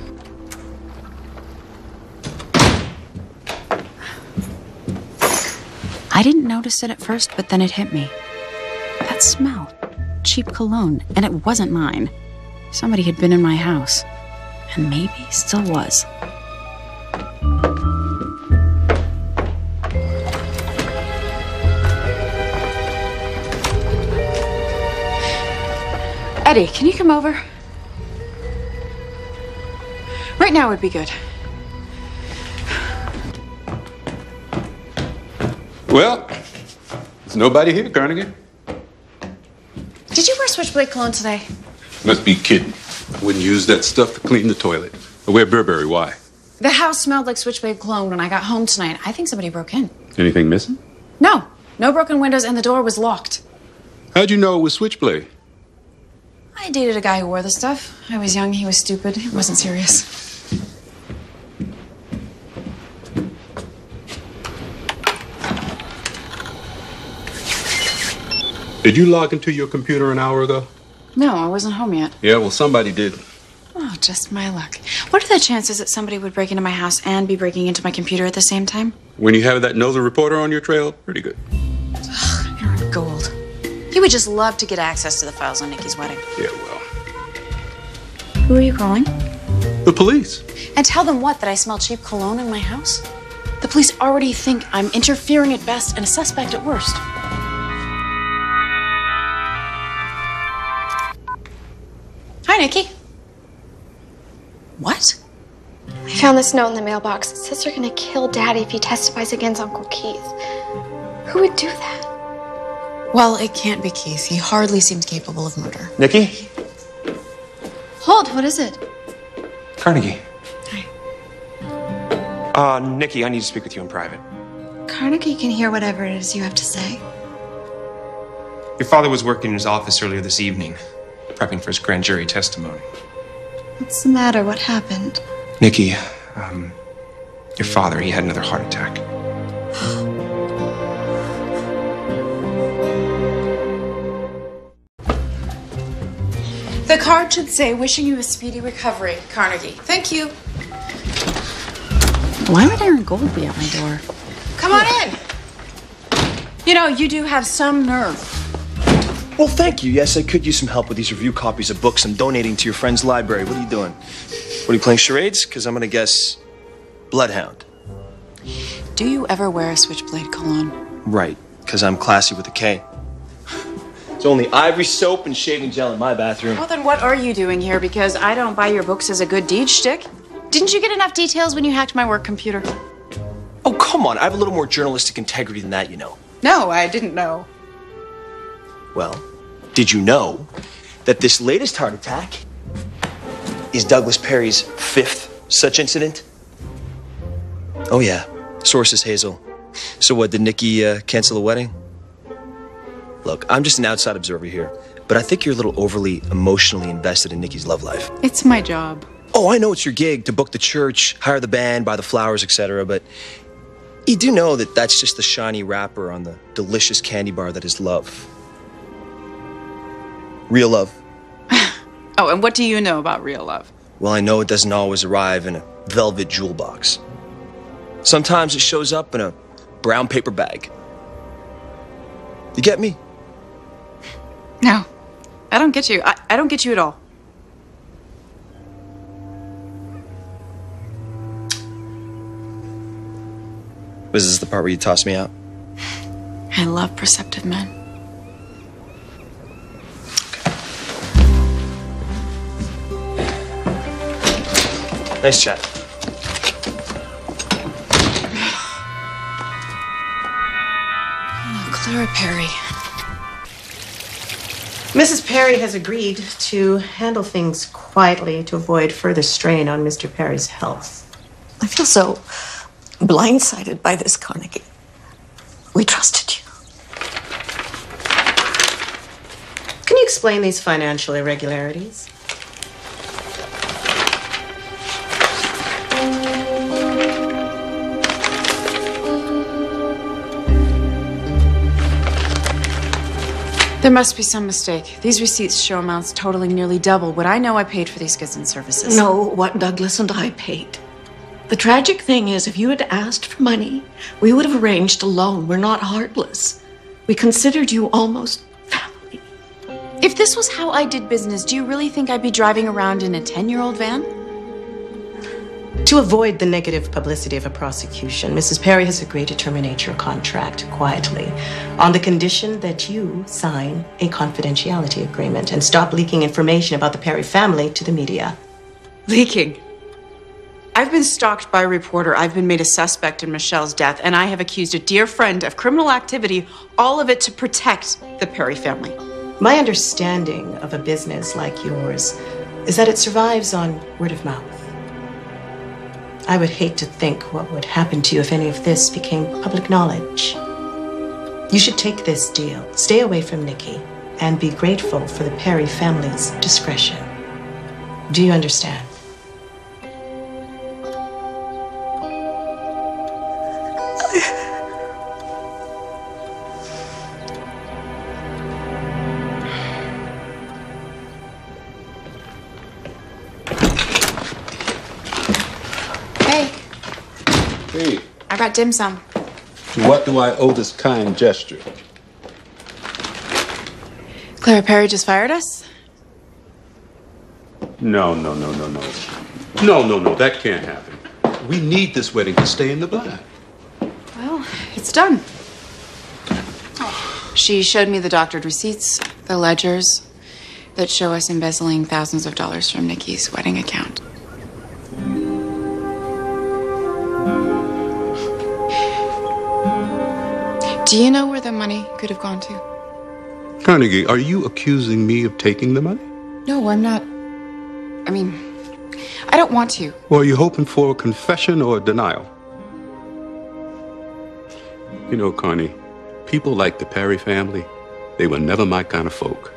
I didn't notice it at first, but then it hit me. That smell. Cheap cologne, and it wasn't mine. Somebody had been in my house, and maybe still was. Eddie, can you come over? Right now would be good. Well, there's nobody here, Carnegie. Did you wear Switchblade cologne today? Must be kidding. I wouldn't use that stuff to clean the toilet. I wear Burberry. Why? The house smelled like Switchblade cologne when I got home tonight. I think somebody broke in. Anything missing? No. No broken windows and the door was locked. How'd you know it was Switchblade? I dated a guy who wore the stuff. I was young, he was stupid. It wasn't serious. Did you log into your computer an hour ago? No, I wasn't home yet. Yeah, well, somebody did. Oh, just my luck. What are the chances that somebody would break into my house and be breaking into my computer at the same time? When you have that nosy reporter on your trail, pretty good. Ugh, Aaron Gold. He would just love to get access to the files on Nikki's wedding. Yeah, well. Who are you calling? The police. And tell them what? That I smell cheap cologne in my house? The police already think I'm interfering at best and a suspect at worst. Hi, Nikki. What? I found this note in the mailbox. It says they're gonna kill Daddy if he testifies against Uncle Keith. Who would do that? Well, it can't be Keith. He hardly seems capable of murder. Nikki? Hold, what is it? Carnegie. Hi. Nikki, I need to speak with you in private. Carnegie can hear whatever it is you have to say. Your father was working in his office earlier this evening, prepping for his grand jury testimony. What's the matter? What happened? Nikki, your father, he had another heart attack. The card should say, wishing you a speedy recovery, Carnegie. Thank you. Why would Aaron Gold be at my door? Come on in. You know, you do have some nerve. Well, thank you. Yes, I could use some help with these review copies of books I'm donating to your friend's library. What are you doing? What, are you playing charades? Because I'm going to guess Bloodhound. Do you ever wear a switchblade cologne? Right, because I'm classy with a K. It's only Ivory soap and shaving gel in my bathroom. Well, then what are you doing here? Because I don't buy your books as a good deed shtick. Didn't you get enough details when you hacked my work computer? Oh, come on. I have a little more journalistic integrity than that, you know. No, I didn't know. Well, did you know that this latest heart attack is Douglas Perry's 5th such incident? Oh, yeah. Source is Hazel. So what, did Nikki cancel the wedding? Look, I'm just an outside observer here, but I think you're a little overly emotionally invested in Nikki's love life. It's my job. Oh, I know it's your gig to book the church, hire the band, buy the flowers, etc., but you do know that that's just the shiny wrapper on the delicious candy bar that is love. Real love. Oh, and what do you know about real love? Well, I know it doesn't always arrive in a velvet jewel box. Sometimes it shows up in a brown paper bag. You get me? No, I don't get you. I don't get you at all. Was this the part where you tossed me out? I love perceptive men. Nice chat. Oh, Clara Perry. Mrs. Perry has agreed to handle things quietly to avoid further strain on Mr. Perry's health. I feel so blindsided by this, Carnegie. We trusted you. Can you explain these financial irregularities? There must be some mistake. These receipts show amounts totaling nearly double what I know I paid for these goods and services. Know what Douglas and I paid. The tragic thing is, if you had asked for money, we would have arranged a loan. We're not heartless. We considered you almost family. If this was how I did business, do you really think I'd be driving around in a 10-year-old van? To avoid the negative publicity of a prosecution, Mrs. Perry has agreed to terminate your contract quietly on the condition that you sign a confidentiality agreement and stop leaking information about the Perry family to the media. Leaking? I've been stalked by a reporter. I've been made a suspect in Michelle's death, and I have accused a dear friend of criminal activity, all of it to protect the Perry family. My understanding of a business like yours is that it survives on word of mouth. I would hate to think what would happen to you if any of this became public knowledge. You should take this deal, stay away from Nikki, and be grateful for the Perry family's discretion. Do you understand? Hey, I brought dim sum. to what do I owe this kind gesture? Clara Perry just fired us? No. That can't happen. We need this wedding to stay in the black. Well, it's done. She showed me the doctored receipts, the ledgers that show us embezzling thousands of dollars from Nikki's wedding account. Do you know where the money could have gone to? Carnegie, are you accusing me of taking the money? No, I'm not. I mean, I don't want to. Or are you hoping for a confession or a denial? You know, Carney, people like the Perry family, they were never my kind of folk.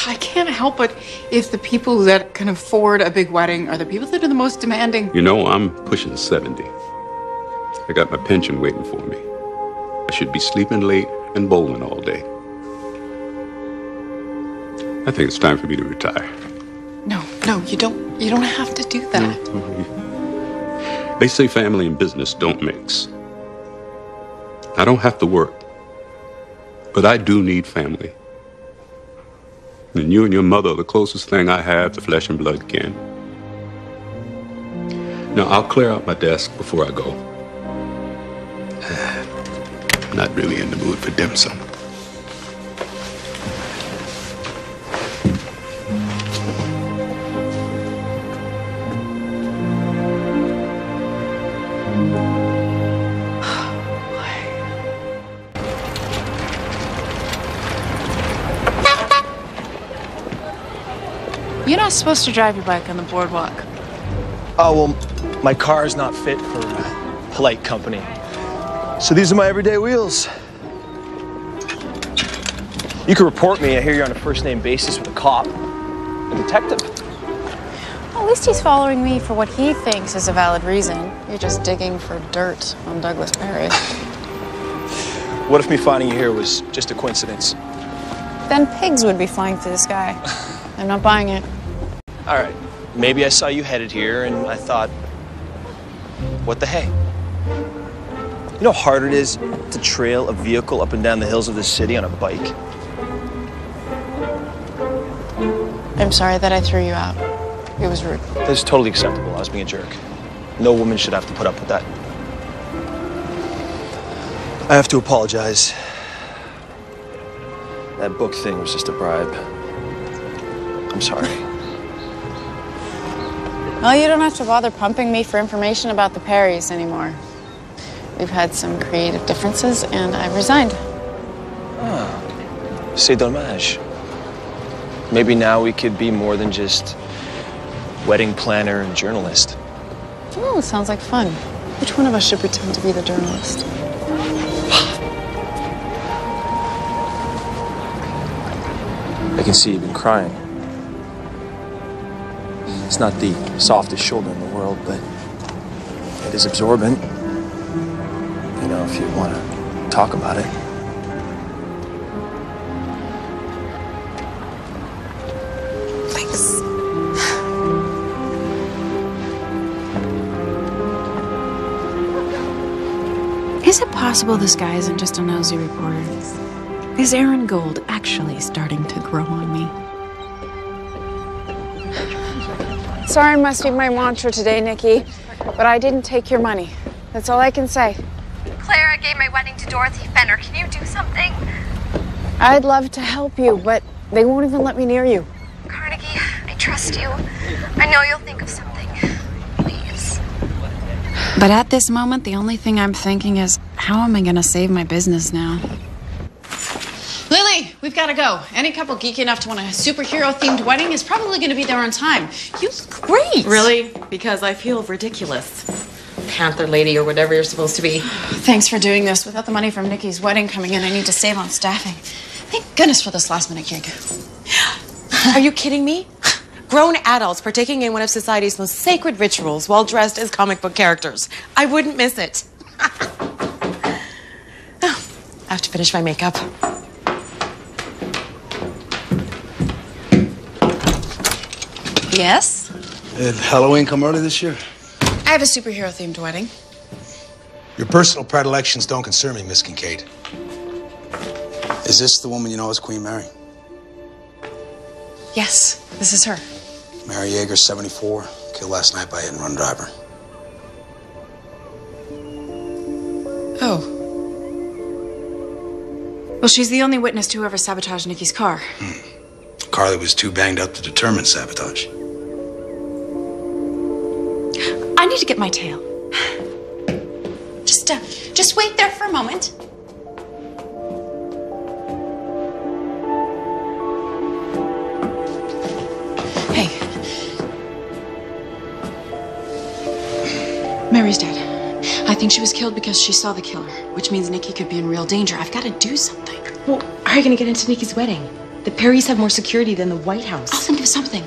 I can't help it if the people that can afford a big wedding are the people that are the most demanding. You know, I'm pushing 70. I got my pension waiting for me. I should be sleeping late and bowling all day. I think it's time for me to retire. No, you don't have to do that. They say family and business don't mix. I don't have to work, but I do need family. And you and your mother are the closest thing I have to flesh and blood kin. Now, I'll clear out my desk before I go. I'm not really in the mood for dim sum. You're not supposed to drive your bike on the boardwalk. Oh, well, my car is not fit for polite company. So these are my everyday wheels. You can report me. I hear you're on a first-name basis with a cop, a detective. Well, at least he's following me for what he thinks is a valid reason. You're just digging for dirt on Douglas Perry. What if me finding you here was just a coincidence? Then pigs would be flying through the sky. I'm not buying it. All right, maybe I saw you headed here and I thought, what the hey? You know how hard it is to trail a vehicle up and down the hills of this city on a bike? I'm sorry that I threw you out. It was rude. That's totally acceptable. I was being a jerk. No woman should have to put up with that. I have to apologize. That book thing was just a bribe. I'm sorry. Well, you don't have to bother pumping me for information about the Perrys anymore. We've had some creative differences, and I've resigned. Ah, c'est dommage. Maybe now we could be more than just wedding planner and journalist. Oh, sounds like fun. Which one of us should pretend to be the journalist? I can see you've been crying. It's not the softest shoulder in the world, but it is absorbent. You know, if you want to talk about it. Thanks. Is it possible this guy isn't just a nosy reporter? Is Aaron Gold actually starting to grow on me? Sorry must be my mantra today, Nikki, but I didn't take your money. That's all I can say. Clara gave my wedding to Dorothy Fenner. Can you do something? I'd love to help you, but they won't even let me near you. Carnegie, I trust you. I know you'll think of something. Please. But at this moment, the only thing I'm thinking is, how am I going to save my business now? Lily, we've got to go. Any couple geeky enough to want a superhero-themed wedding is probably going to be there on time. You look great. Really? Because I feel ridiculous. Panther lady or whatever you're supposed to be. Thanks for doing this. Without the money from Nikki's wedding coming in, I need to save on staffing. Thank goodness for this last-minute gig. Are you kidding me? Grown adults partaking in one of society's most sacred rituals while dressed as comic book characters. I wouldn't miss it. Oh, I have to finish my makeup. Yes? Did Halloween come early this year? I have a superhero-themed wedding. Your personal predilections don't concern me, Miss Kincaid. Is this the woman you know as Queen Mary? Yes, this is her. Mary Yeager, 74, killed last night by a hit-and-run driver. Oh. Well, she's the only witness to whoever sabotaged Nikki's car. Carly was too banged up to determine sabotage. I need to get my tail. Just wait there for a moment. Hey. Mary's dead. I think she was killed because she saw the killer, which means Nikki could be in real danger. I've got to do something. Well, how are you going to get into Nikki's wedding? The Perrys have more security than the White House. I'll think of something.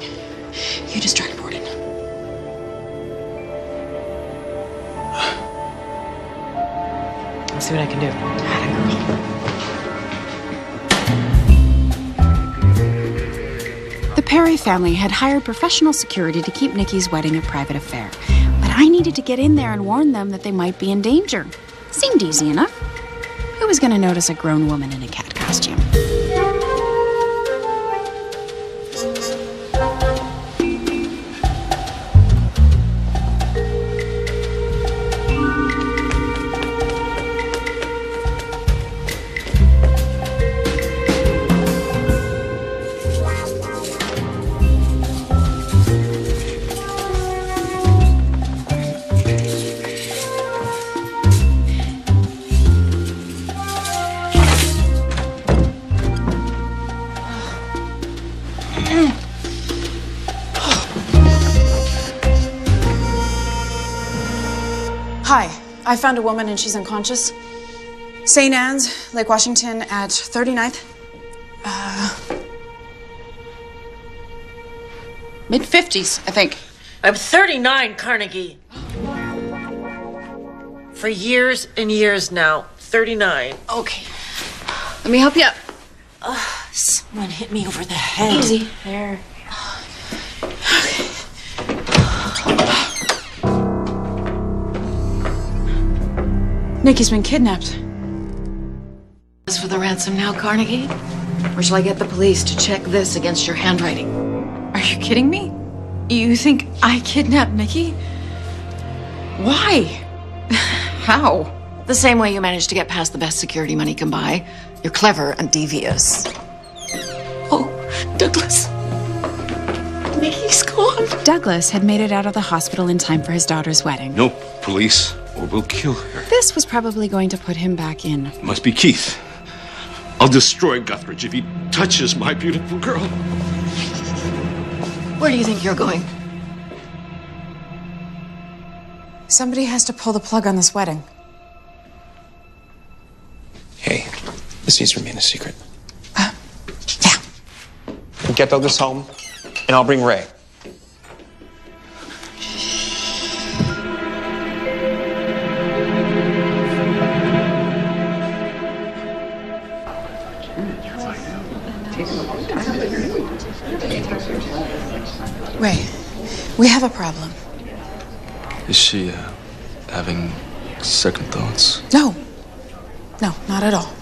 You distract Borden. I'll see what I can do. The Perry family had hired professional security to keep Nikki's wedding a private affair. But I needed to get in there and warn them that they might be in danger. Seemed easy enough. Who was going to notice a grown woman in a cat costume? Hi, I found a woman and she's unconscious. St. Anne's, Lake Washington at 39th. Mid-50s, I think. I'm 39, Carnegie. For years and years now. 39. Okay. Let me help you up. Someone hit me over the head. Easy. There. Nikki's been kidnapped. As for the ransom now, Carnegie? Or shall I get the police to check this against your handwriting? Are you kidding me? You think I kidnapped Nikki? Why? How? The same way you managed to get past the best security money can buy. You're clever and devious. Oh, Douglas. Nikki's gone. Douglas had made it out of the hospital in time for his daughter's wedding. No, police, or we'll kill her. This was probably going to put him back in. It must be Keith. I'll destroy Guthridge if he touches my beautiful girl. Where do you think you're going? Somebody has to pull the plug on this wedding. Hey, this needs to remain a secret. Get Douglas home, and I'll bring Ray. Ray, we have a problem. Is she having second thoughts? No. No, not at all.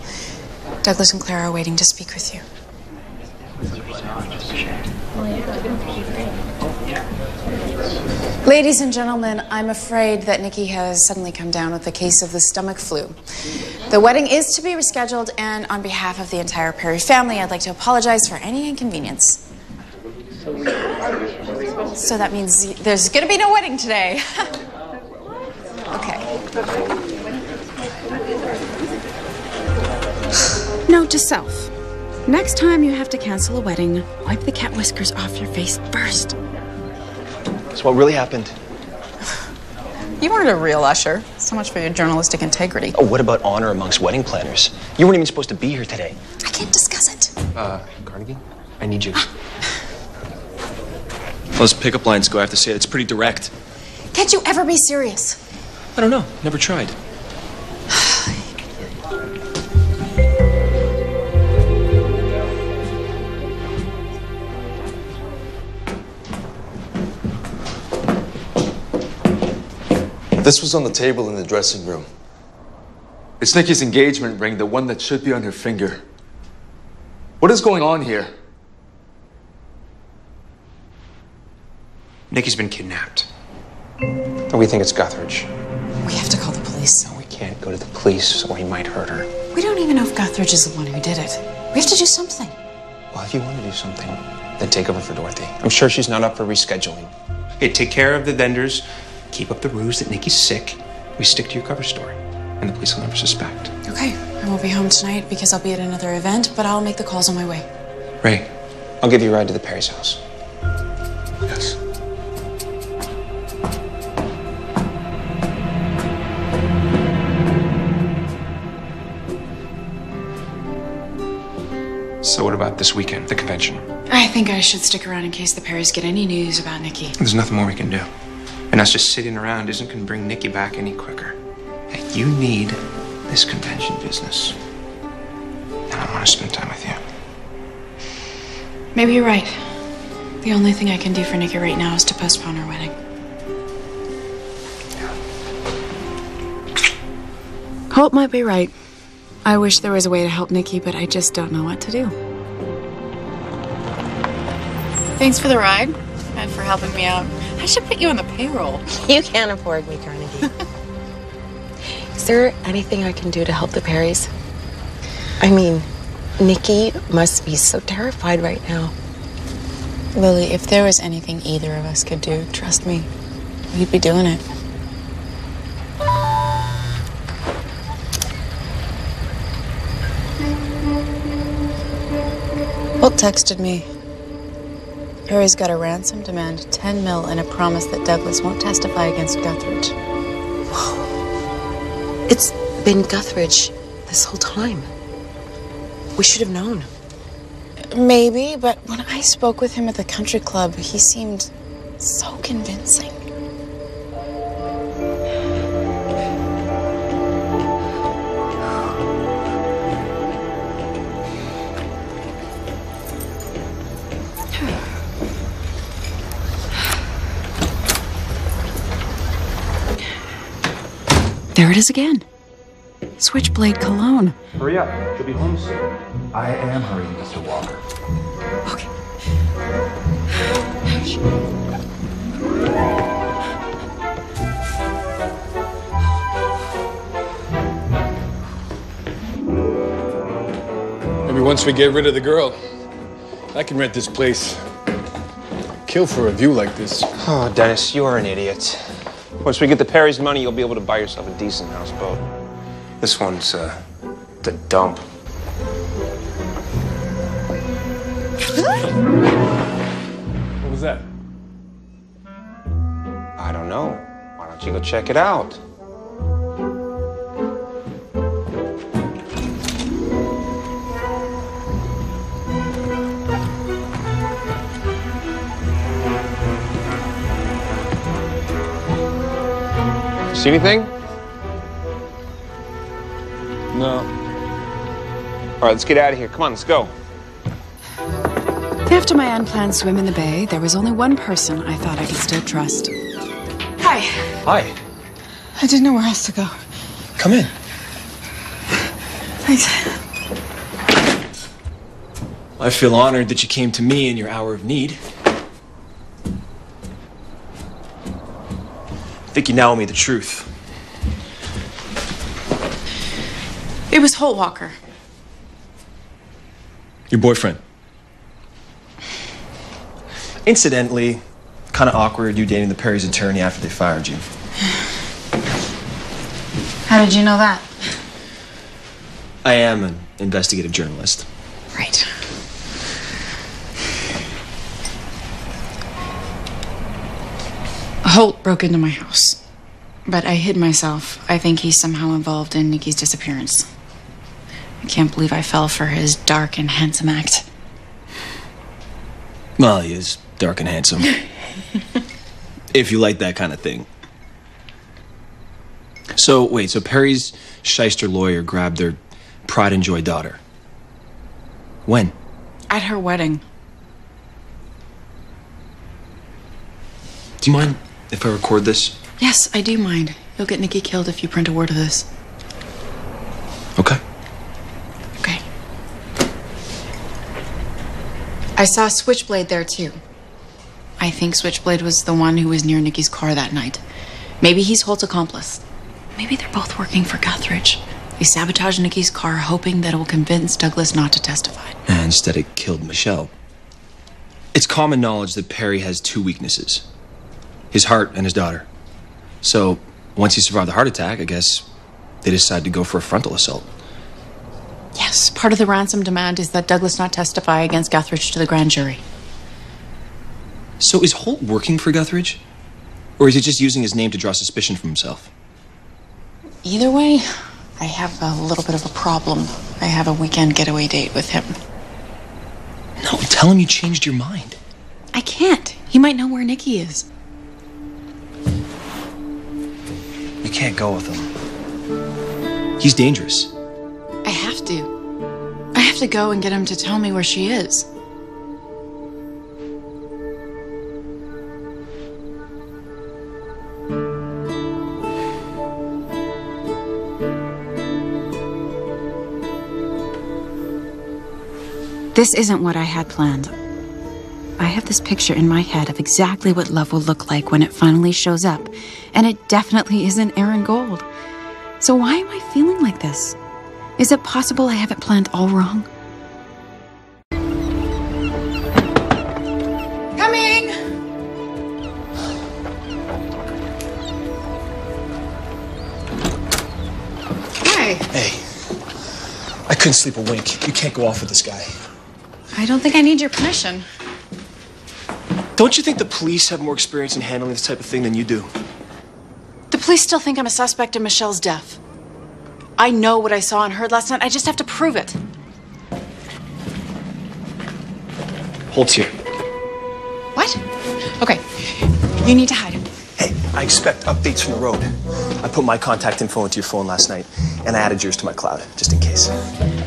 Douglas and Clara are waiting to speak with you. Ladies and gentlemen, I'm afraid that Nikki has suddenly come down with a case of the stomach flu. The wedding is to be rescheduled, and on behalf of the entire Perry family, I'd like to apologize for any inconvenience. So that means there's going to be no wedding today. Okay. Note to self. Next time you have to cancel a wedding, wipe the cat whiskers off your face first. So what really happened? You weren't a real usher. So much for your journalistic integrity. Oh, what about honor amongst wedding planners? You weren't even supposed to be here today. I can't discuss it. Carnegie, I need you. Those pickup lines go, I have to say, it's pretty direct. Can't you ever be serious? I don't know. Never tried. This was on the table in the dressing room. It's Nikki's engagement ring, the one that should be on her finger. What is going on here? Nikki's been kidnapped. And we think it's Guthridge. We have to call the police. No, we can't go to the police or he might hurt her. We don't even know if Guthridge is the one who did it. We have to do something. Well, if you want to do something, then take over for Dorothy. I'm sure she's not up for rescheduling. Hey, take care of the vendors. Keep up the ruse that Nikki's sick. We stick to your cover story, and the police will never suspect. Okay, I won't be home tonight because I'll be at another event, but I'll make the calls on my way. Ray, I'll give you a ride to the Perry's house. Yes. So what about this weekend, the convention? I think I should stick around in case the Perrys get any news about Nikki. There's nothing more we can do. And us just sitting around isn't going to bring Nikki back any quicker. Hey, you need this convention business. And I want to spend time with you. Maybe you're right. The only thing I can do for Nikki right now is to postpone her wedding. Hope might be right. I wish there was a way to help Nikki, but I just don't know what to do. Thanks for the ride and for helping me out. I should put you on the payroll. You can't afford me, Carnegie. Is there anything I can do to help the Perrys? I mean, Nikki must be so terrified right now. Lily, if there was anything either of us could do, trust me, we'd be doing it. Holt texted me. Harry's got a ransom demand, 10 mil, and a promise that Douglas won't testify against Guthridge. Whoa. It's been Guthridge this whole time. We should have known. Maybe, but when I spoke with him at the country club, he seemed so convincing. There it is again. Switchblade cologne. Hurry up. She'll be home soon. I am hurrying, Mr. Walker. Okay. Maybe once we get rid of the girl, I can rent this place. Kill for a view like this. Oh, Dennis, you are an idiot. Once we get the Perry's money, you'll be able to buy yourself a decent houseboat. This one's, the dump. What was that? I don't know. Why don't you go check it out? See anything? No. All right, let's get out of here. Come on, let's go. After my unplanned swim in the bay, there was only one person I thought I could still trust. Hi. Hi. I didn't know where else to go. Come in. Thanks. I feel honored that you came to me in your hour of need. I think you now owe me the truth. It was Holt Walker. Your boyfriend. Incidentally, kind of awkward you dating the Perry's attorney after they fired you. How did you know that? I am an investigative journalist. Right. Holt broke into my house, but I hid myself. I think he's somehow involved in Nikki's disappearance. I can't believe I fell for his dark and handsome act. Well, he is dark and handsome. If you like that kind of thing. So, wait, so Perry's shyster lawyer grabbed their pride and joy daughter. When? At her wedding. Do you mind if I record this? Yes, I do mind. You'll get Nikki killed if you print a word of this. Okay. Okay. I saw Switchblade there, too. I think Switchblade was the one who was near Nikki's car that night. Maybe he's Holt's accomplice. Maybe they're both working for Guthridge. They sabotaged Nikki's car, hoping that it will convince Douglas not to testify. And instead it killed Michelle. It's common knowledge that Perry has two weaknesses. His heart and his daughter. So, once he survived the heart attack, I guess they decided to go for a frontal assault. Yes, part of the ransom demand is that Douglas not testify against Guthridge to the grand jury. So is Holt working for Guthridge? Or is he just using his name to draw suspicion from himself? Either way, I have a little bit of a problem. I have a weekend getaway date with him. No, tell him you changed your mind. I can't. He might know where Nikki is. You can't go with him. He's dangerous. I have to. I have to go and get him to tell me where she is. This isn't what I had planned. I have this picture in my head of exactly what love will look like when it finally shows up, and it definitely isn't Aaron Gold. So why am I feeling like this? Is it possible I have it planned all wrong? Coming! Hi. Hey, I couldn't sleep a wink. You can't go off with this guy. I don't think I need your permission. Don't you think the police have more experience in handling this type of thing than you do? The police still think I'm a suspect in Michelle's death. I know what I saw and heard last night. I just have to prove it. Holt's here. What? Okay. You need to hide him. Hey, I expect updates from the road. I put my contact info into your phone last night, and I added yours to my cloud, just in case.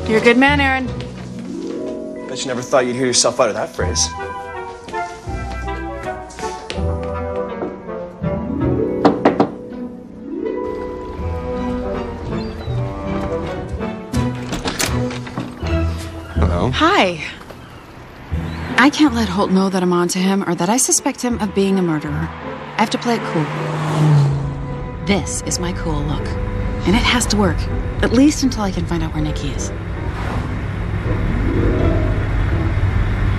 You're a good man, Aaron. Bet you never thought you'd hear yourself out of that phrase. Hello? Hi. I can't let Holt know that I'm onto him or that I suspect him of being a murderer. I have to play it cool. This is my cool look. And it has to work. At least until I can find out where Nikki is.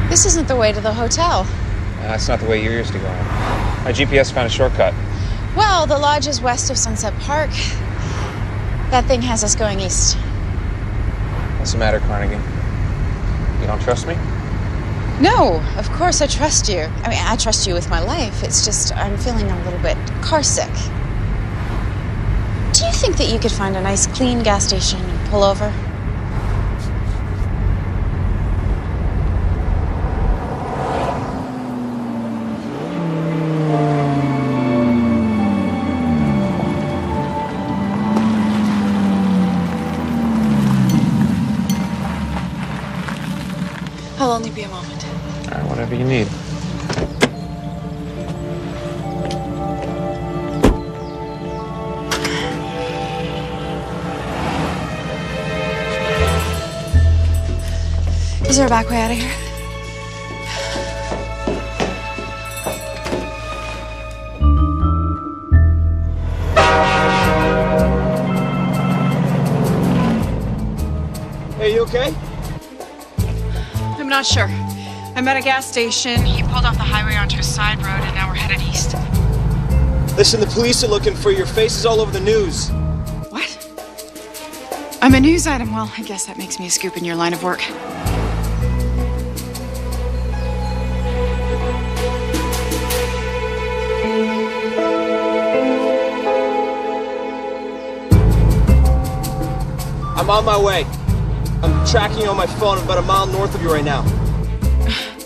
This isn't the way to the hotel. That's not the way you're used to going. My GPS found a shortcut. Well, the lodge is west of Sunset Park. That thing has us going east. What's the matter, Carnegie? You don't trust me? No, of course I trust you. I mean, I trust you with my life. It's just I'm feeling a little bit car sick. Do you think that you could find a nice, clean gas station and pull over? I'll only be a moment. All right, whatever you need. Is there a back way out of here? Hey, you okay? I'm not sure. I'm at a gas station. He pulled off the highway onto a side road, and now we're headed east. Listen, the police are looking for you. Your face is all over the news. What? I'm a news item. Well, I guess that makes me a scoop in your line of work. I'm on my way. I'm tracking you on my phone. I'm about a mile north of you right now.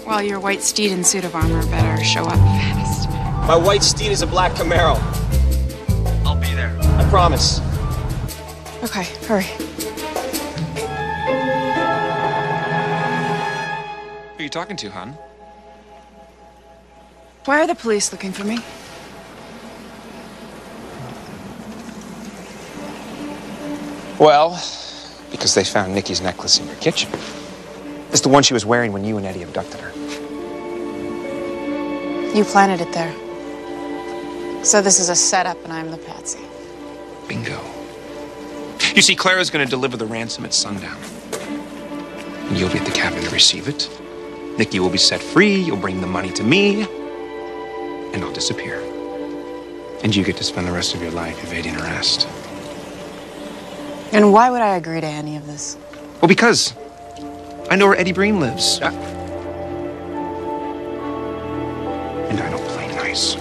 Well, your white steed and suit of armor better show up fast. My white steed is a black Camaro. I'll be there. I promise. Okay, hurry. Who are you talking to, hon? Why are the police looking for me? Well, because they found Nikki's necklace in your kitchen. It's the one she was wearing when you and Eddie abducted her. You planted it there. So this is a setup and I'm the patsy. Bingo. You see, Clara's going to deliver the ransom at sundown. And you'll be at the cabin to receive it. Nikki will be set free, you'll bring the money to me, and I'll disappear. And you get to spend the rest of your life evading arrest. And why would I agree to any of this? Well, because I know where Eddie Breen lives. And I don't play nice.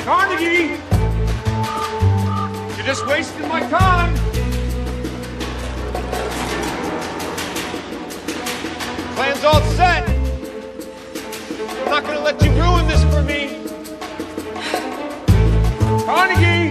Carnegie! You're just wasting my time! Plan's all set! I'm not gonna let you ruin this for me! Carnegie!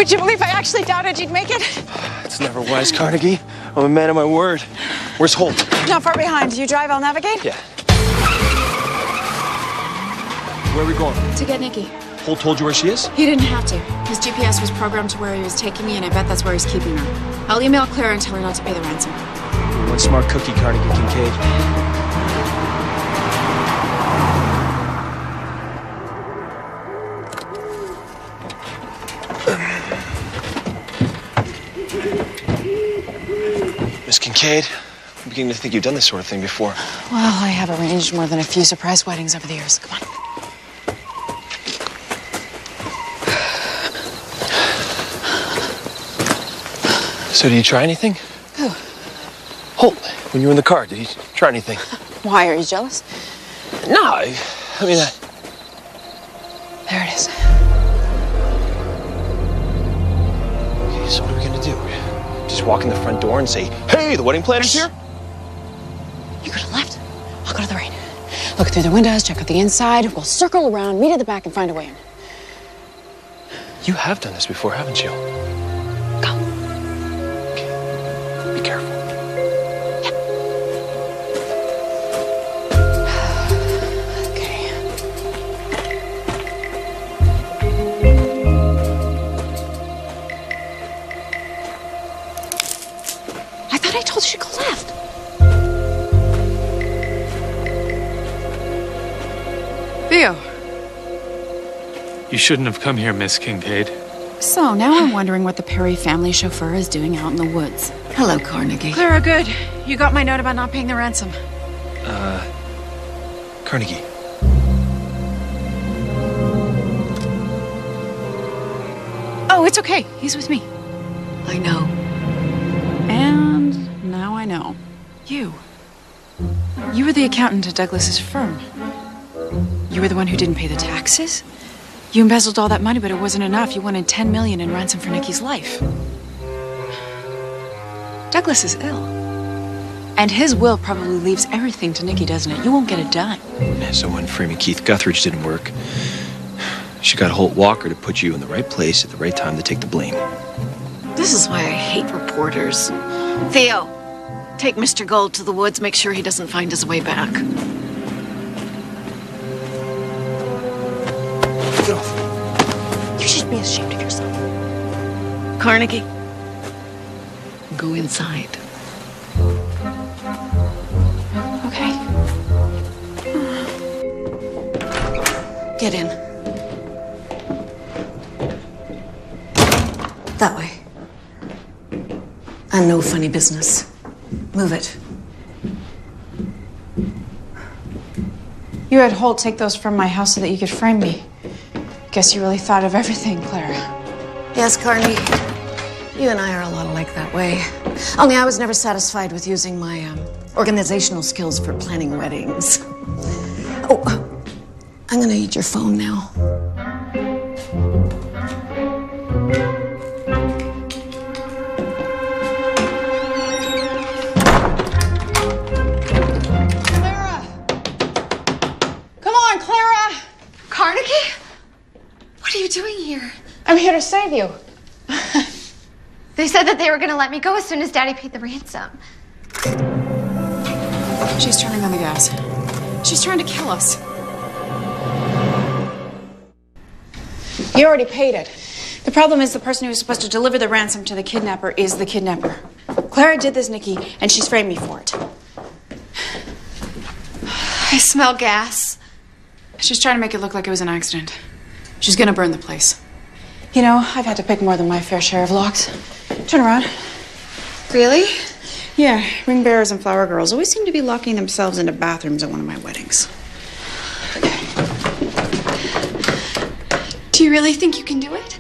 Would you believe I actually doubted you'd make it? It's never wise, Carnegie. I'm a man of my word. Where's Holt? Not far behind. You drive, I'll navigate? Yeah. Where are we going? To get Nikki. Holt told you where she is? He didn't have to. His GPS was programmed to where he was taking me, and I bet that's where he's keeping her. I'll email Clara and tell her not to pay the ransom. One smart cookie, Carnegie Kincaid. Miss Kincaid, I'm beginning to think you've done this sort of thing before. Well, I have arranged more than a few surprise weddings over the years. Come on. So did he try anything? Who? Holt, when you were in the car, did he try anything? Why, are you jealous? No, I mean... There it is. Okay, so what are we gonna do? Just walk in the front door and say, hey, the wedding planner's here? You could have left. I'll go to the right. Look through the windows, check out the inside. We'll circle around, meet at the back, and find a way in. You have done this before, haven't you? Go. Okay. Be careful. I told you to go left. Theo. You shouldn't have come here, Miss Kincaid. So now I'm wondering what the Perry family chauffeur is doing out in the woods. Hello, Carnegie. Clara, good. You got my note about not paying the ransom. Carnegie. Oh, it's okay. He's with me. I know. And now I know. You were the accountant at Douglas's firm. You were the one who didn't pay the taxes? You embezzled all that money, but it wasn't enough. You wanted $10 million in ransom for Nikki's life. Douglas is ill. And his will probably leaves everything to Nikki, doesn't it? You won't get a dime. So when framing Keith Guthridge didn't work, she got Holt Walker to put you in the right place at the right time to take the blame. This is why I hate reporters. Theo, take Mr. Gold to the woods. Make sure he doesn't find his way back. Get off. You should be ashamed of yourself. Carnegie, go inside. Okay. Get in. That way. And no funny business. Move it. You had Holt take those from my house so that you could frame me. Guess you really thought of everything, Clara. Yes, Carnegie. You and I are a lot alike that way. Only I was never satisfied with using my organizational skills for planning weddings. Oh, I'm gonna need your phone now. What are you doing here? I'm here to save you. They said that they were going to let me go as soon as Daddy paid the ransom. She's turning on the gas. She's trying to kill us. You already paid it. The problem is the person who was supposed to deliver the ransom to the kidnapper is the kidnapper. Clara did this, Nikki, and she's framed me for it. I smell gas. She's trying to make it look like it was an accident. She's gonna burn the place. You know, I've had to pick more than my fair share of locks. Turn around. Really? Yeah, ring bearers and flower girls always seem to be locking themselves into bathrooms at one of my weddings. Do you really think you can do it?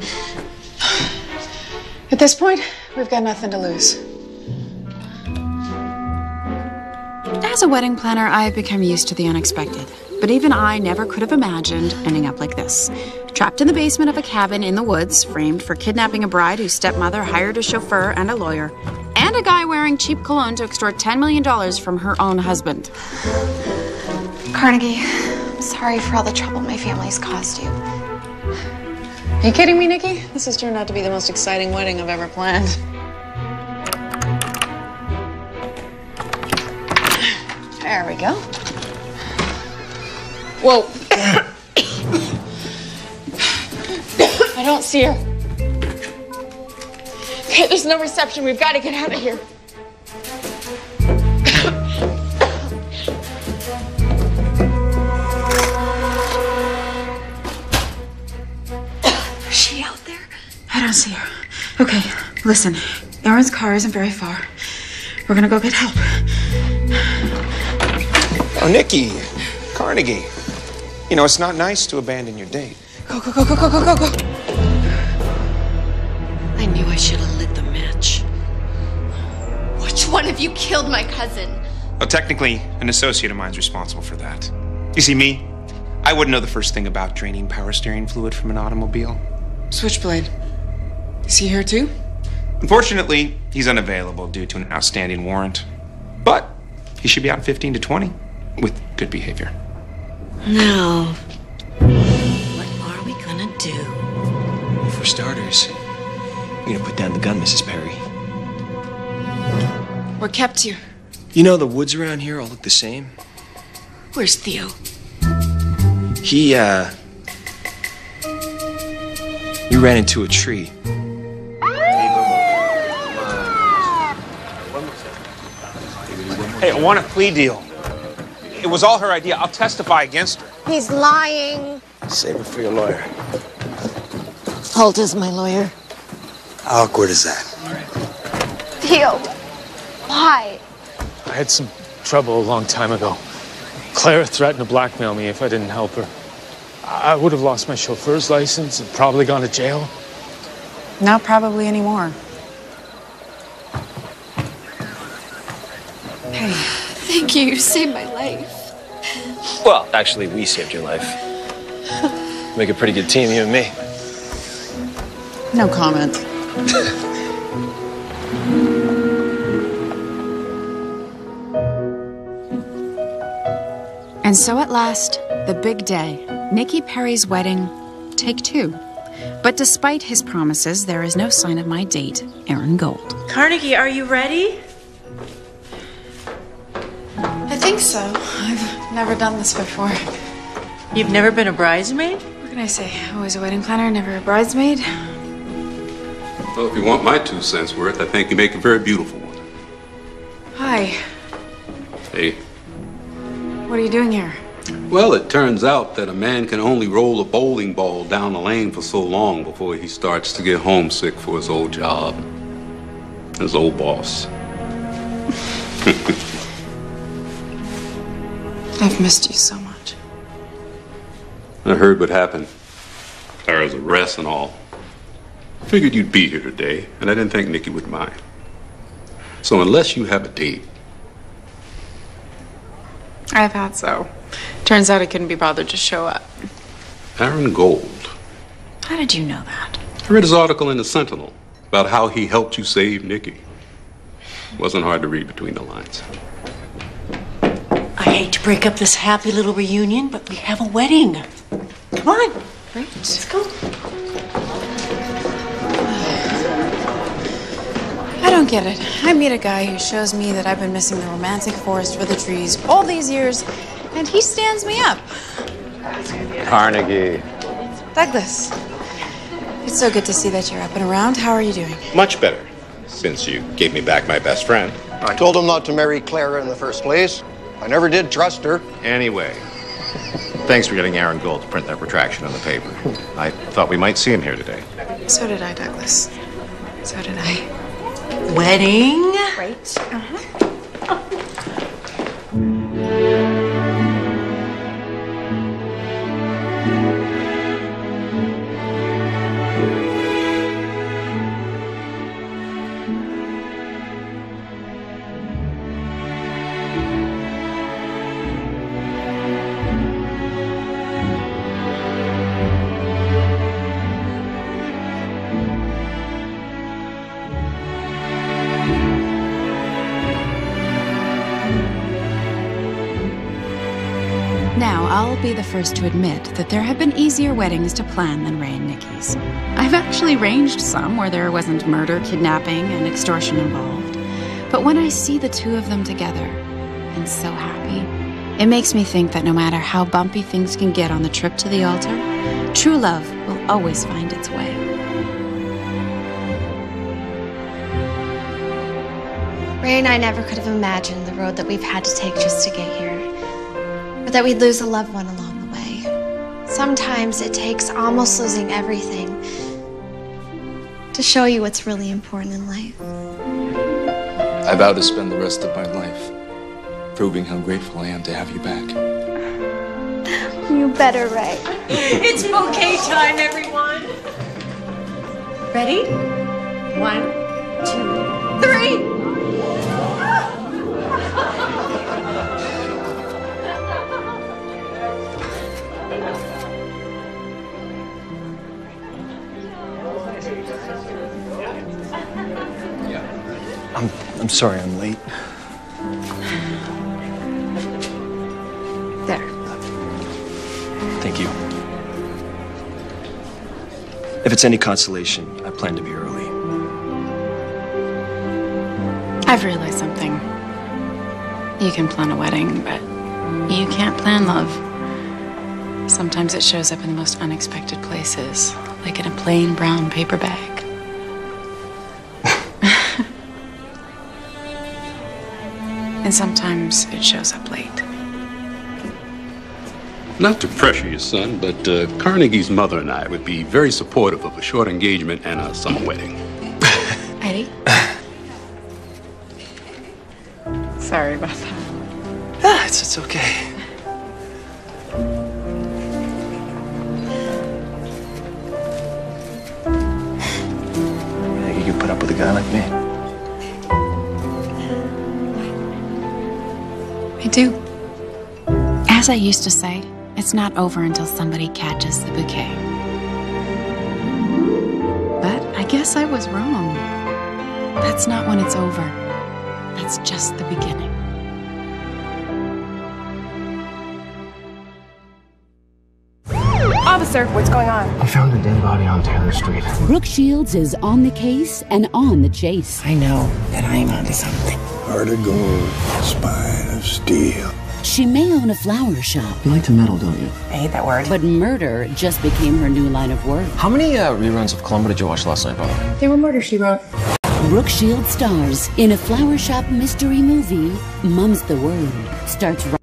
At this point, we've got nothing to lose. As a wedding planner, I have become used to the unexpected. But even I never could have imagined ending up like this. Trapped in the basement of a cabin in the woods, framed for kidnapping a bride whose stepmother hired a chauffeur and a lawyer, and a guy wearing cheap cologne to extort $10 million from her own husband. Carnegie, I'm sorry for all the trouble my family's caused you. Are you kidding me, Nikki? This has turned out to be the most exciting wedding I've ever planned. There we go. Whoa. I don't see her. Okay, there's no reception. We've got to get out of here. Is she out there? I don't see her. Okay, listen. Aaron's car isn't very far. We're gonna go get help. Oh, Nikki, Carnegie. You know, it's not nice to abandon your date. Go, go, go, go, go, go, go, go. I knew I should have lit the match. Which one of you killed my cousin? Well, technically, an associate of mine's responsible for that. You see, me, I wouldn't know the first thing about draining power steering fluid from an automobile. Switchblade. Is he here too? Unfortunately, he's unavailable due to an outstanding warrant. But he should be out in 15 to 20 with good behavior. Now, what are we gonna do? For starters, we're gonna put down the gun, Mrs. Perry. We're kept here. You know, the woods around here all look the same. Where's Theo? He ran into a tree. Hey, I want a plea deal. It was all her idea. I'll testify against her. He's lying. Save it for your lawyer. Holt is my lawyer. How awkward is that? Theo, why? I had some trouble a long time ago. Clara threatened to blackmail me if I didn't help her. I would have lost my chauffeur's license and probably gone to jail. Not probably anymore. Hey. Thank you. You saved my life. Well, actually, we saved your life. Make a pretty good team, you and me. No comment. And so at last, the big day, Nikki Perry's wedding, take 2. But despite his promises, there is no sign of my date, Aaron Gold. Carnegie, are you ready? I think so. I've never done this before. You've never been a bridesmaid? What can I say? Always a wedding planner, never a bridesmaid. Well, if you want my 2 cents worth, I think you make a very beautiful one. Hi. Hey. What are you doing here? Well, it turns out that a man can only roll a bowling ball down a lane for so long before he starts to get homesick for his old job. His old boss. I've missed you so much. I heard what happened. Clara's arrest and all. Figured you'd be here today, and I didn't think Nikki would mind. So unless you have a date. I thought so. Turns out I couldn't be bothered to show up. Aaron Gold. How did you know that? I read his article in the Sentinel about how he helped you save Nikki. Wasn't hard to read between the lines. I hate to break up this happy little reunion, but we have a wedding. Come on. Great. Let's go. I don't get it. I meet a guy who shows me that I've been missing the romantic forest for the trees all these years, and he stands me up. Carnegie. Douglas, it's so good to see that you're up and around. How are you doing? Much better, since you gave me back my best friend. I told him not to marry Clara in the first place. I never did trust her. Anyway, thanks for getting Aaron Gold to print that retraction on the paper. I thought we might see him here today. So did I, Douglas. So did I. Wedding. Right. be the first to admit that there have been easier weddings to plan than Ray and Nikki's. I've actually arranged some where there wasn't murder, kidnapping, and extortion involved. But when I see the two of them together, and so happy, it makes me think that no matter how bumpy things can get on the trip to the altar, true love will always find its way. Ray and I never could have imagined the road that we've had to take just to get here. Or that we'd lose a loved one along the way. Sometimes it takes almost losing everything to show you what's really important in life. I vow to spend the rest of my life proving how grateful I am to have you back. You better, Ray. It's bouquet time, everyone. Ready? 1, 2, 3. I'm sorry I'm late. There. Thank you. If it's any consolation, I plan to be early. I've realized something. You can plan a wedding, but you can't plan love. Sometimes it shows up in the most unexpected places, like in a plain brown paper bag. And sometimes it shows up late. Not to pressure you, son, but Carnegie's mother and I would be very supportive of a short engagement and a summer wedding. Eddie? Sorry about that. Ah, it's okay. You think you could put up with a guy like me? I do. As I used to say, it's not over until somebody catches the bouquet. But I guess I was wrong. That's not when it's over. That's just the beginning. Officer, what's going on? I found a dead body on Taylor Street. Brooke Shields is on the case and on the chase. I know that I'm onto something. Heart of gold, spine of steel. She may own a flower shop. You like to meddle, don't you? I hate that word. But murder just became her new line of work. How many reruns of Columbo did you watch last night, by the way? They were Murder, She Wrote. Brooke Shields stars in a flower shop mystery movie, Mum's the Word. Starts right